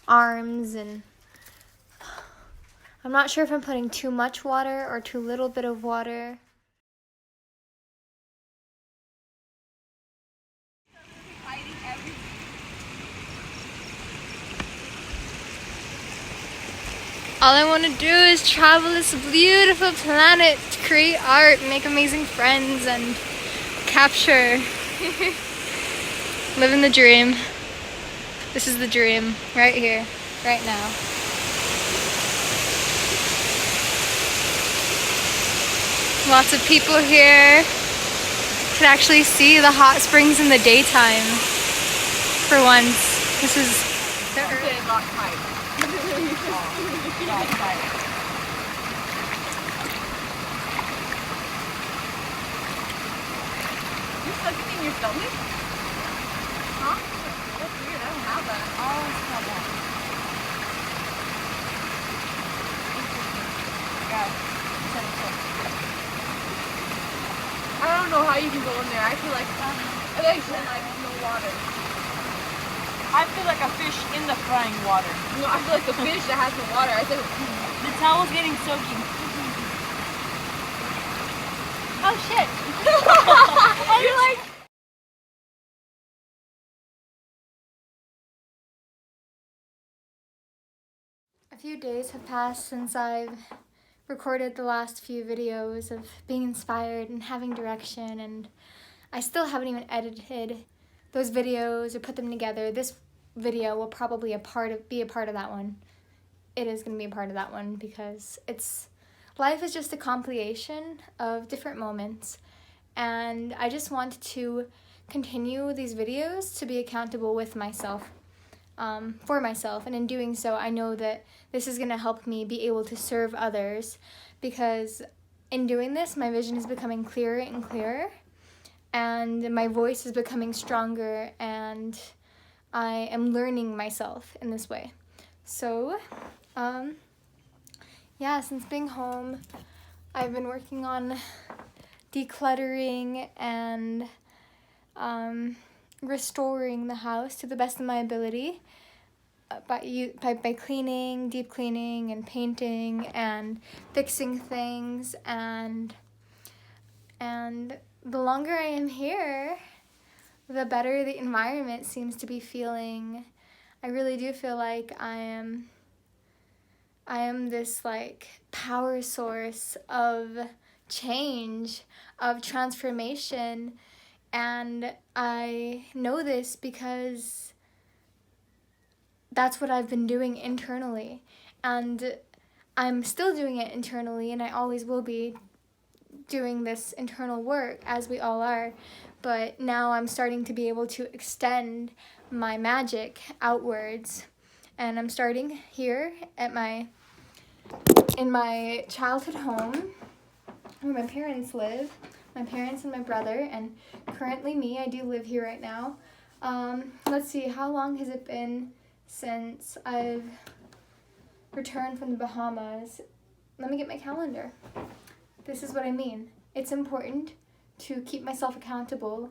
arms, and I'm not sure if I'm putting too much water or too little bit of water. All I want to do is travel this beautiful planet to create art, make amazing friends, and capture. Living the dream. This is the dream right here, right now. Lots of people here. Can actually see the hot springs in the daytime. For once, this is the earth. In your stomach? Huh? That's weird. I don't have that. Oh, it's not that. Yeah. I don't know how you can go in there. I feel like no water. I feel like a fish in the frying water. No, I feel like the fish that has no water. I think The towel's getting soaking. oh shit. You're like A few days have passed since I've recorded the last few videos of being inspired and having direction, and I still haven't even edited those videos or put them together. This video will probably be a part of that one. It is going to be a part of that one because life is just a compilation of different moments, and I just want to continue these videos to be accountable with myself. For myself, and in doing so I know that this is going to help me be able to serve others, because in doing this my vision is becoming clearer and clearer, and my voice is becoming stronger, and I am learning myself in this way. So yeah, since being home I've been working on decluttering and restoring the house to the best of my ability by cleaning, deep cleaning, and painting and fixing things, and the longer I am here, the better the environment seems to be feeling. I really do feel like I am this like power source of change, of transformation. And I know this because that's what I've been doing internally. And I'm still doing it internally, and I always will be doing this internal work, as we all are. But now I'm starting to be able to extend my magic outwards. And I'm starting here in my childhood home where my parents live. My parents and my brother, and currently me. I do live here right now. Let's see, how long has it been since I've returned from the Bahamas? Let me get my calendar. This is what I mean. It's important to keep myself accountable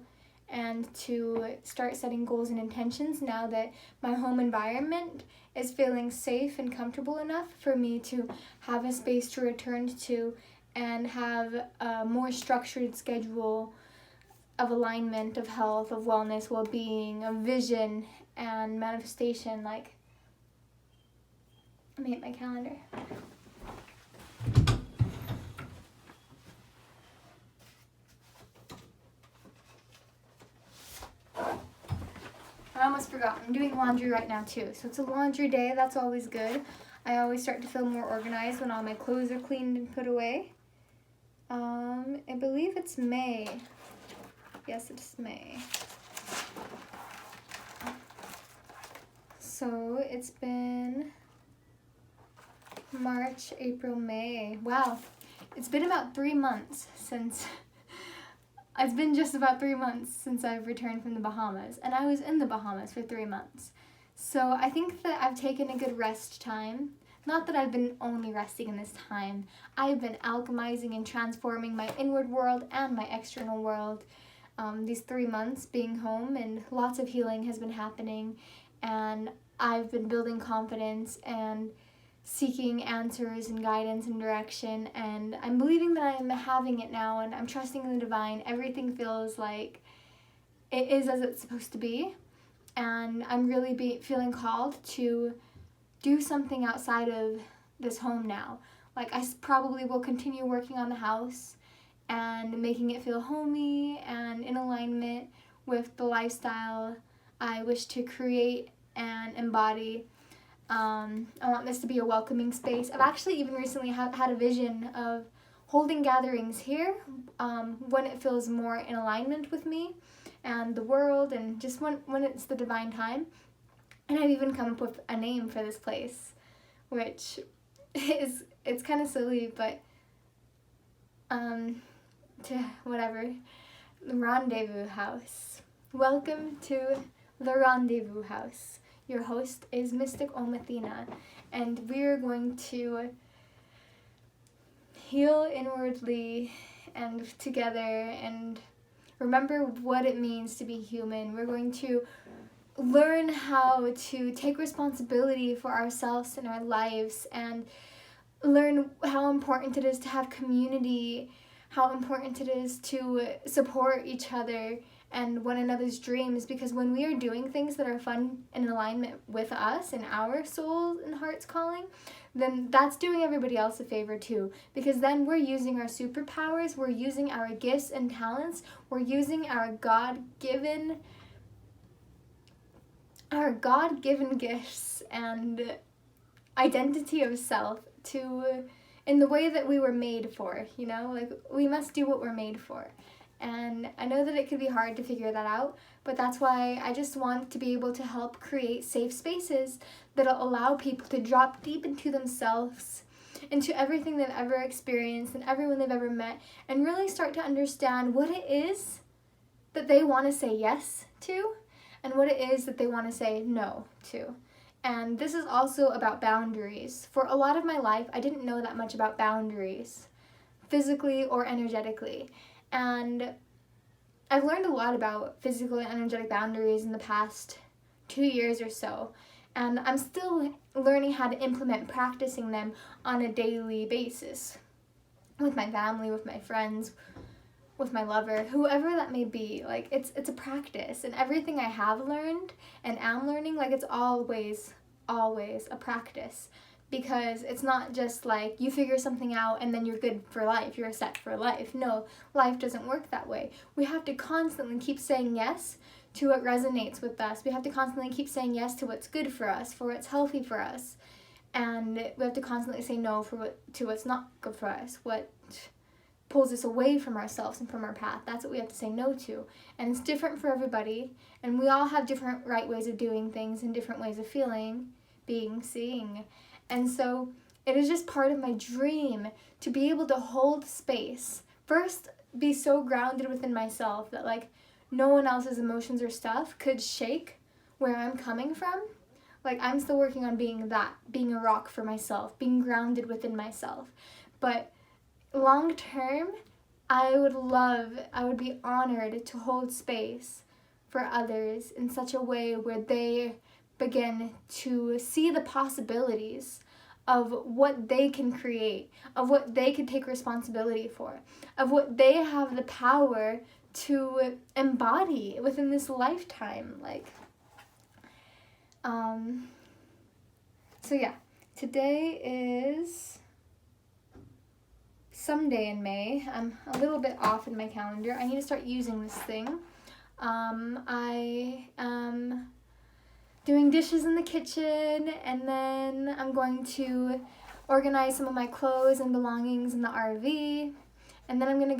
and to start setting goals and intentions now that my home environment is feeling safe and comfortable enough for me to have a space to return to and have a more structured schedule of alignment, of health, of wellness, well-being, of vision and manifestation. Like, let me hit my calendar. I almost forgot. I'm doing laundry right now too. So it's a laundry day. That's always good. I always start to feel more organized when all my clothes are cleaned and put away. I believe it's May. Yes, it's May. So it's been March, April, May. Wow. It's been about 3 months since... It's been just about 3 months since I've returned from the Bahamas, and I was in the Bahamas for 3 months. So I think that I've taken a good rest time. Not that I've been only resting in this time. I've been alchemizing and transforming my inward world and my external world. These 3 months being home, and lots of healing has been happening, and I've been building confidence and seeking answers and guidance and direction, and I'm believing that I'm having it now, and I'm trusting in the divine. Everything feels like it is as it's supposed to be, and I'm really feeling called to do something outside of this home now. Like, I probably will continue working on the house and making it feel homey and in alignment with the lifestyle I wish to create and embody. I want this to be a welcoming space. I've actually even recently had a vision of holding gatherings here when it feels more in alignment with me and the world, and just when it's the divine time. And I've even come up with a name for this place, which it's kind of silly, but to whatever. The Rendezvous House. Welcome to the Rendezvous House. Your host is Mystic Omathena, and we're going to heal inwardly and together and remember what it means to be human. We're going to learn how to take responsibility for ourselves and our lives, and learn how important it is to have community, how important it is to support each other and one another's dreams, because when we are doing things that are fun and in alignment with us and our soul and heart's calling, then that's doing everybody else a favor too, because then we're using our superpowers, we're using our gifts and talents, we're using our God-given gifts and identity of self in the way that we were made for, you know? Like, we must do what we're made for. And I know that it can be hard to figure that out, but that's why I just want to be able to help create safe spaces that'll allow people to drop deep into themselves, into everything they've ever experienced and everyone they've ever met, and really start to understand what it is that they want to say yes to and what it is that they want to say no to. And this is also about boundaries. For a lot of my life, I didn't know that much about boundaries, physically or energetically. And I've learned a lot about physical and energetic boundaries in the past 2 years or so. And I'm still learning how to implement practicing them on a daily basis with my family, with my friends, with my lover, whoever that may be. Like, it's a practice, and everything I have learned and am learning, like, it's always a practice, because it's not just like you figure something out and then you're good for life, you're set for life. No, life doesn't work that way. We have to constantly keep saying yes to what resonates with us. We have to constantly keep saying yes to what's good for us, for what's healthy for us, and we have to constantly say no to what's not good for us, what pulls us away from ourselves and from our path. That's what we have to say no to. And it's different for everybody, and we all have different right ways of doing things and different ways of feeling, being, seeing. And so it is just part of my dream to be able to hold space. First, be so grounded within myself that, like, no one else's emotions or stuff could shake where I'm coming from. Like, I'm still working on being a rock for myself, being grounded within myself. But long term, I would be honored to hold space for others in such a way where they begin to see the possibilities of what they can create, of what they can take responsibility for, of what they have the power to embody within this lifetime. So yeah, today is someday in May. I'm a little bit off in my calendar. I need to start using this thing. I am doing dishes in the kitchen, and then I'm going to organize some of my clothes and belongings in the RV. And then I'm gonna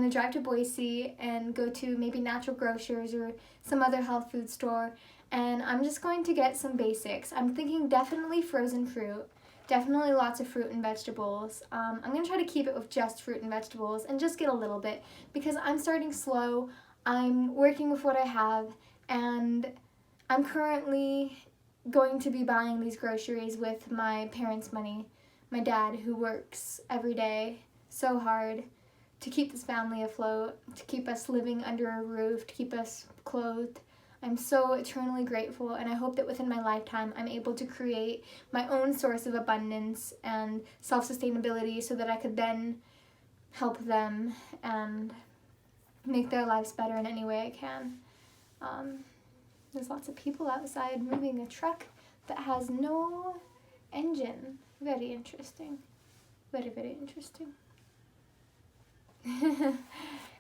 drive to Boise and go to maybe Natural Grocers or some other health food store. And I'm just going to get some basics. I'm thinking definitely frozen fruit, definitely lots of fruit and vegetables. I'm gonna try to keep it with just fruit and vegetables and just get a little bit because I'm starting slow. I'm working with what I have, and I'm currently going to be buying these groceries with my parents' money. My dad, who works every day so hard to keep this family afloat, to keep us living under a roof, to keep us clothed. I'm so eternally grateful, and I hope that within my lifetime I'm able to create my own source of abundance and self-sustainability so that I could then help them and make their lives better in any way I can. There's lots of people outside moving a truck that has no engine. Very interesting. Very, very interesting.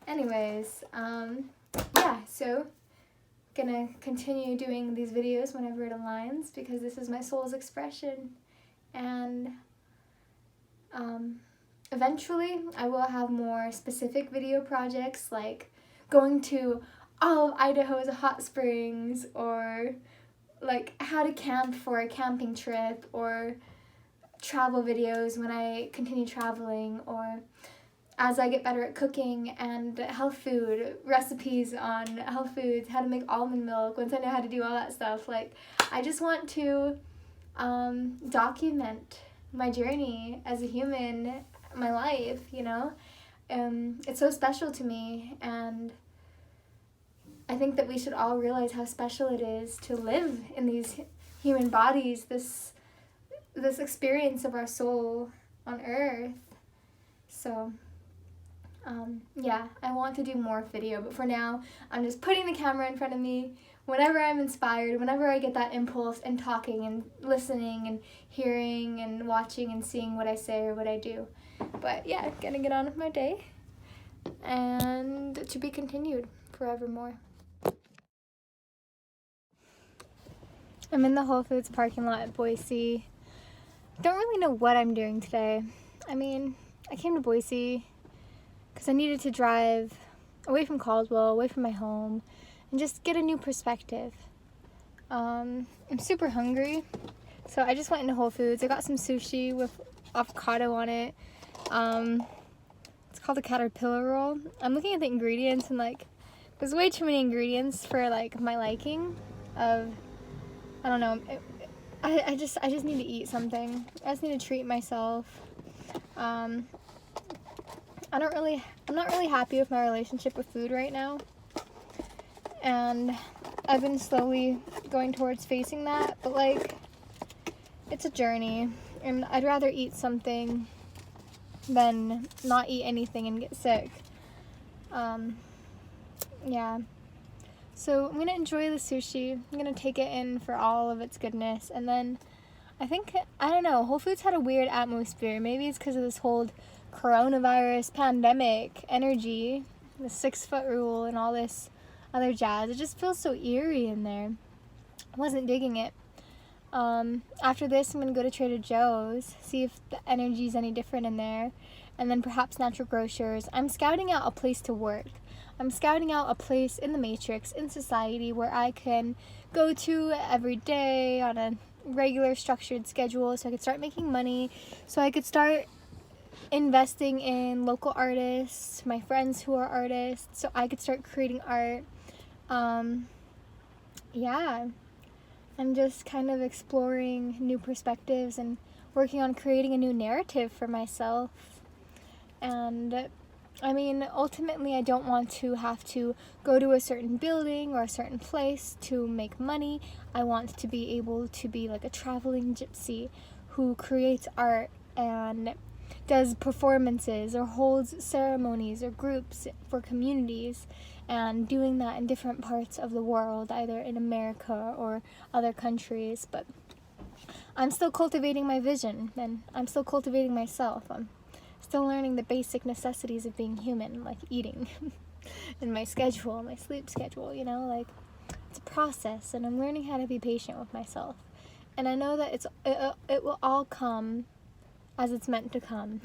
Anyways, yeah, so gonna continue doing these videos whenever it aligns because this is my soul's expression, and eventually I will have more specific video projects like going to all of Idaho's hot springs, or like how to camp for a camping trip, or travel videos when I continue traveling, or as I get better at cooking and health food, recipes on health foods, how to make almond milk, once I know how to do all that stuff. Like, I just want to document my journey as a human, my life, you know? It's so special to me, and I think that we should all realize how special it is to live in these human bodies, this experience of our soul on earth. So yeah, I want to do more video, but for now I'm just putting the camera in front of me whenever I'm inspired, whenever I get that impulse, and talking and listening and hearing and watching and seeing what I say or what I do. But yeah, gonna get on with my day, and to be continued forevermore. I'm in the Whole Foods parking lot at Boise. Don't really know what I'm doing today. I mean, I came to Boise because I needed to drive away from Caldwell, away from my home, and just get a new perspective. I'm super hungry, so I just went into Whole Foods. I got some sushi with avocado on it. It's called a caterpillar roll. I'm looking at the ingredients, and like, there's way too many ingredients for like my liking. I don't know. I just need to eat something. I just need to treat myself. I'm not really happy with my relationship with food right now, and I've been slowly going towards facing that, but like, it's a journey, and I'd rather eat something than not eat anything and get sick. Yeah. So I'm gonna enjoy the sushi. I'm gonna take it in for all of its goodness, and then I don't know, Whole Foods had a weird atmosphere. Maybe it's because of this whole coronavirus pandemic energy, the 6-foot rule, and all this other jazz. It just feels so eerie in there. I wasn't digging it. After this, I'm gonna go to Trader Joe's, see if the energy's any different in there, and then perhaps Natural Grocers. I'm scouting out a place to work. I'm scouting out a place in the matrix, in society, where I can go to every day on a regular structured schedule, so I could start making money, so I could start investing in local artists, my friends who are artists, so I could start creating art. Yeah, I'm just kind of exploring new perspectives and working on creating a new narrative for myself. And I mean, ultimately, I don't want to have to go to a certain building or a certain place to make money. I want to be able to be like a traveling gypsy who creates art and does performances or holds ceremonies or groups for communities, and doing that in different parts of the world, either in America or other countries. But I'm still cultivating my vision, and I'm still cultivating myself. I'm still learning the basic necessities of being human, like eating, and my schedule, my sleep schedule, you know, like it's a process, and I'm learning how to be patient with myself. And I know that it will all come as it's meant to come.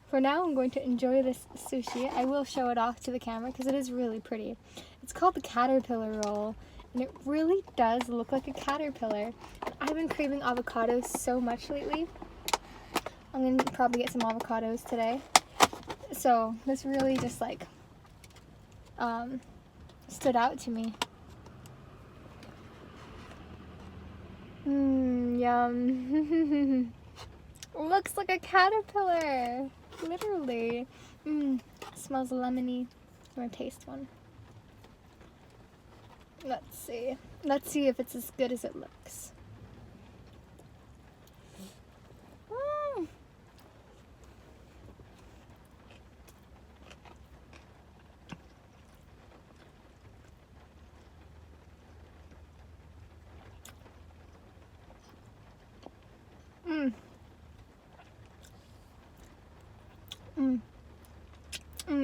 For now, I'm going to enjoy this sushi. I will show it off to the camera because it is really pretty. It's called the caterpillar roll, and it really does look like a caterpillar. I've been craving avocados so much lately. I'm going to probably get some avocados today. So this really just like stood out to me. Yum. Looks like a caterpillar. Literally. Smells lemony. I'm gonna taste one. Let's see. Let's see if it's as good as it looks.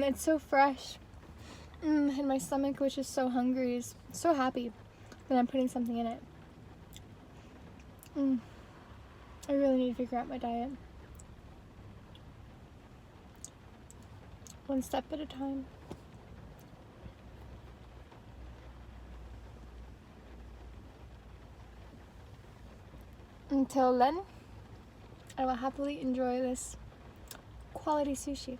It's so fresh. And my stomach, which is so hungry, is so happy that I'm putting something in it. I really need to figure out my diet. One step at a time. Until then, I will happily enjoy this quality sushi.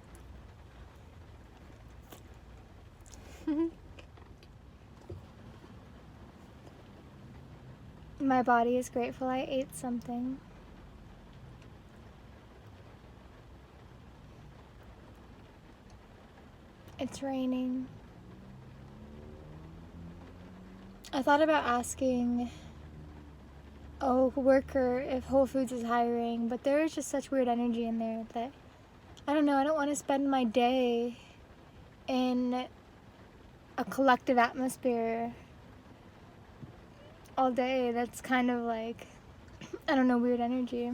My body is grateful I ate something. It's raining. I thought about asking a worker if Whole Foods is hiring, but there is just such weird energy in there that, I don't know, I don't want to spend my day in a collective atmosphere all day. That's kind of like, I don't know, weird energy.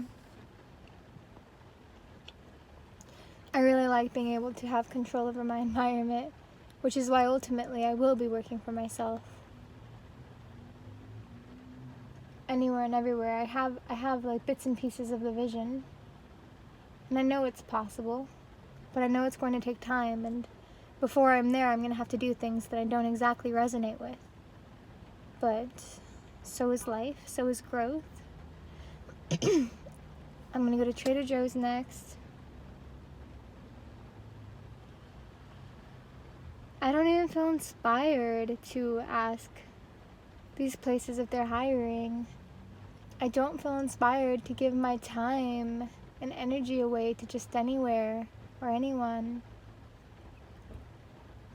I really like being able to have control over my environment, which is why ultimately I will be working for myself. Anywhere and everywhere, I have like bits and pieces of the vision, and I know it's possible, but I know it's going to take time, and before I'm there, I'm going to have to do things that I don't exactly resonate with. But so is life, so is growth. I'm going to go to Trader Joe's next. I don't even feel inspired to ask these places if they're hiring. I don't feel inspired to give my time and energy away to just anywhere or anyone.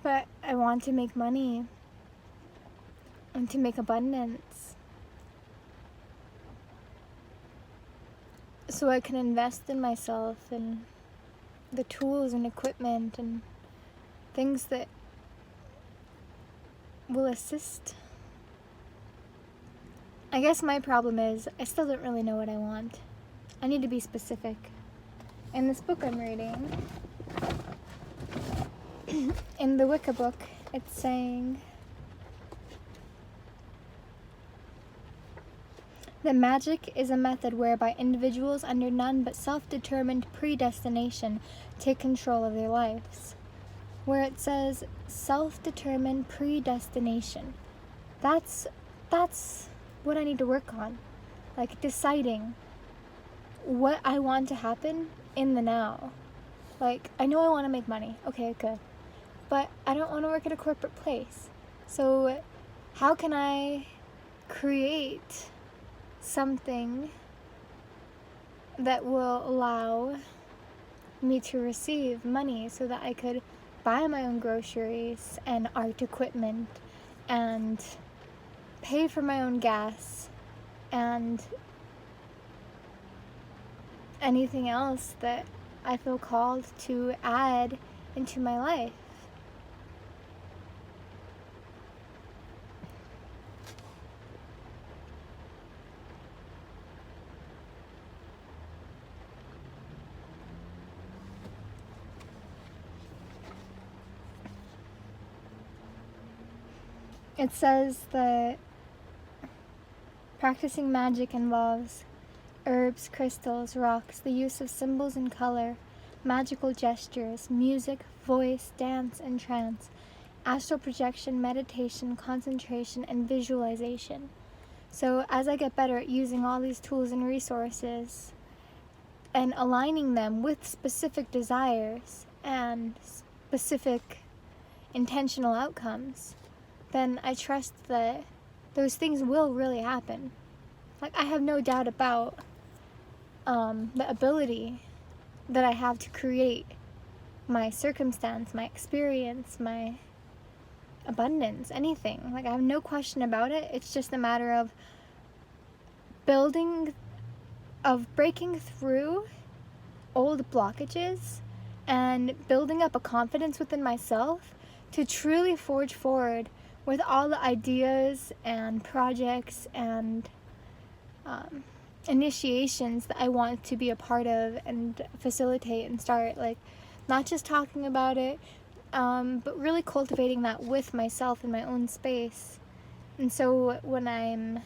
But I want to make money and to make abundance, so I can invest in myself and the tools and equipment and things that will assist. I guess my problem is I still don't really know what I want. I need to be specific. In this book I'm reading, in the Wicca book, it's saying that magic is a method whereby individuals under none but self-determined predestination take control of their lives. Where it says self-determined predestination, that's what I need to work on. Like deciding what I want to happen in the now. Like, I know I want to make money. Okay, good. But I don't want to work at a corporate place. So how can I create something that will allow me to receive money so that I could buy my own groceries and art equipment and pay for my own gas and anything else that I feel called to add into my life. It says that practicing magic involves herbs, crystals, rocks, the use of symbols and color, magical gestures, music, voice, dance, and trance, astral projection, meditation, concentration, and visualization. So as I get better at using all these tools and resources and aligning them with specific desires and specific intentional outcomes, then I trust that those things will really happen. Like, I have no doubt about the ability that I have to create my circumstance, my experience, my abundance, anything. Like, I have no question about it. It's just a matter of breaking through old blockages and building up a confidence within myself to truly forge forward with all the ideas and projects and initiations that I want to be a part of and facilitate and start, like, not just talking about it, but really cultivating that with myself in my own space. And so when I'm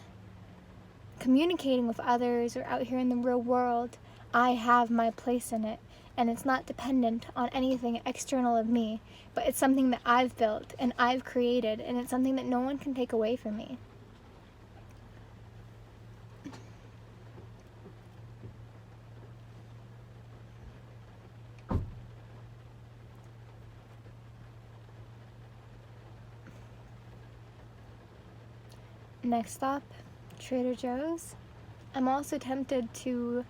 communicating with others or out here in the real world, I have my place in it, and it's not dependent on anything external of me, but it's something that I've built and I've created, and it's something that no one can take away from me. Next stop, Trader Joe's. I'm also tempted to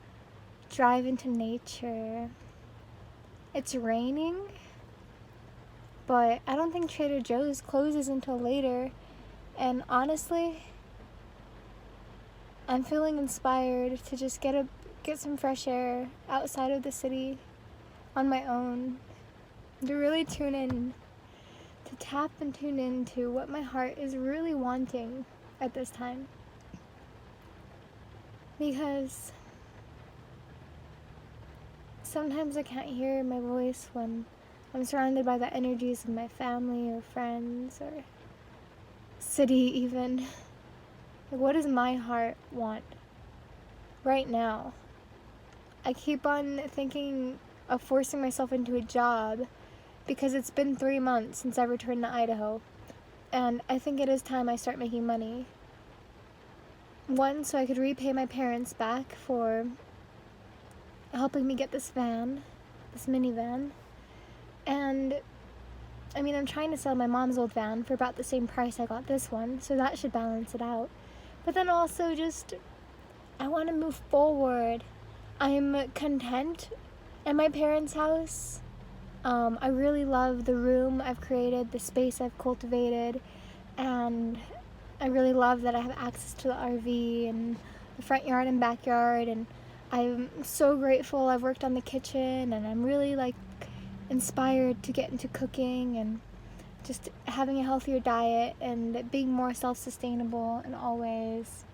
drive into nature. It's raining, but I don't think Trader Joe's closes until later, and honestly, I'm feeling inspired to just get some fresh air outside of the city on my own, to really tune in, to tap and tune into what my heart is really wanting at this time. Because sometimes I can't hear my voice when I'm surrounded by the energies of my family or friends or city even. Like, what does my heart want right now? I keep on thinking of forcing myself into a job because it's been 3 months since I returned to Idaho, and I think it is time I start making money. One, so I could repay my parents back for helping me get this van, this minivan. And I mean, I'm trying to sell my mom's old van for about the same price I got this one, so that should balance it out. But then also just, I want to move forward. I'm content at my parents' house. I really love the room I've created, the space I've cultivated, and I really love that I have access to the RV and the front yard and backyard, and I'm so grateful I've worked on the kitchen, and I'm really, like, inspired to get into cooking and just having a healthier diet and being more self-sustainable in all ways.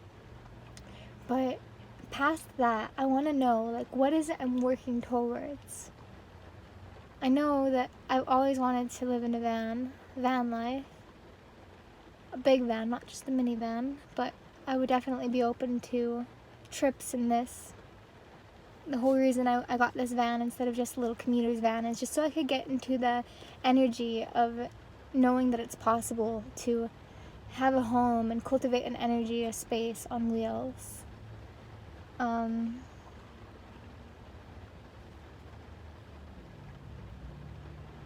But past that, I want to know, like, what is it I'm working towards? I know that I've always wanted to live in a van life. A big van, not just a minivan, but I would definitely be open to trips in this. The whole reason I got this van instead of just a little commuter's van is just so I could get into the energy of knowing that it's possible to have a home and cultivate an energy, a space on wheels.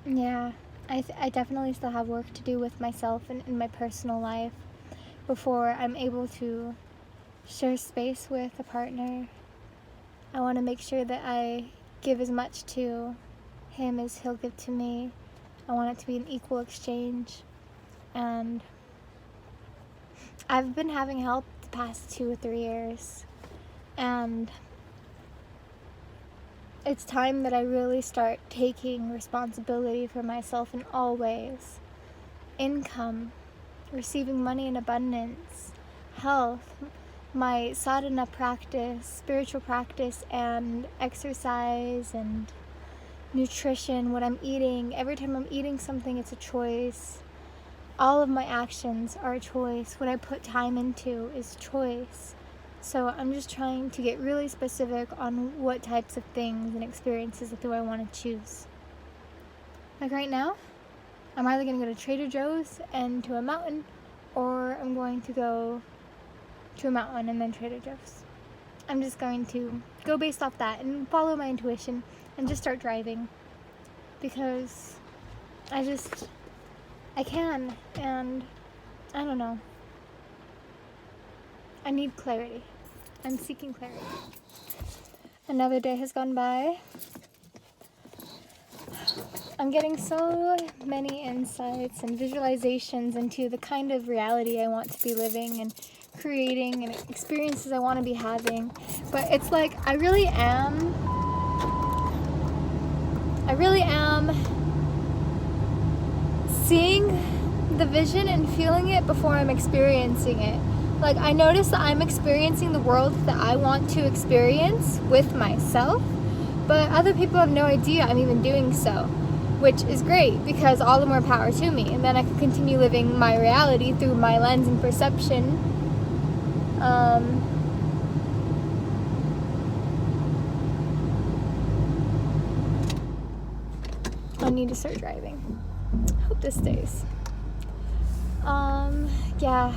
Yeah, I definitely still have work to do with myself and in my personal life before I'm able to share space with a partner. I want to make sure that I give as much to him as he'll give to me. I want it to be an equal exchange. And I've been having help the past 2 or 3 years. And it's time that I really start taking responsibility for myself in all ways. Income, receiving money in abundance, health, my sadhana practice, spiritual practice, and exercise and nutrition, what I'm eating. Every time I'm eating something, it's a choice. All of my actions are a choice. What I put time into is choice. So I'm just trying to get really specific on what types of things and experiences do I want to choose. Like right now, I'm either going to go to Trader Joe's and to a mountain, or I'm going to go to a mountain and then Trader Joe's. I'm just going to go based off that and follow my intuition and just start driving, because I can, and I don't know. I need clarity. I'm seeking clarity. Another day has gone by. I'm getting so many insights and visualizations into the kind of reality I want to be living and creating and experiences I want to be having. But it's like I really am seeing the vision and feeling it before I'm experiencing it. Like, I notice that I'm experiencing the world that I want to experience with myself, but other people have no idea I'm even doing so, which is great, because all the more power to me, and then I can continue living my reality through my lens and perception. I need to start driving. Hope this stays. Yeah.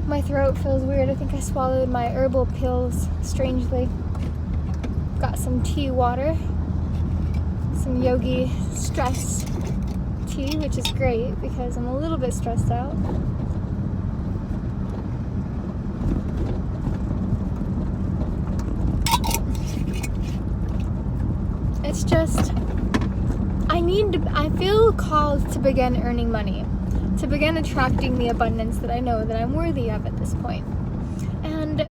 My throat feels weird. I think I swallowed my herbal pills strangely. Got some tea water. Some yogi stress tea, which is great because I'm a little bit stressed out. It's just, I feel called to begin earning money, to begin attracting the abundance that I know that I'm worthy of at this point. And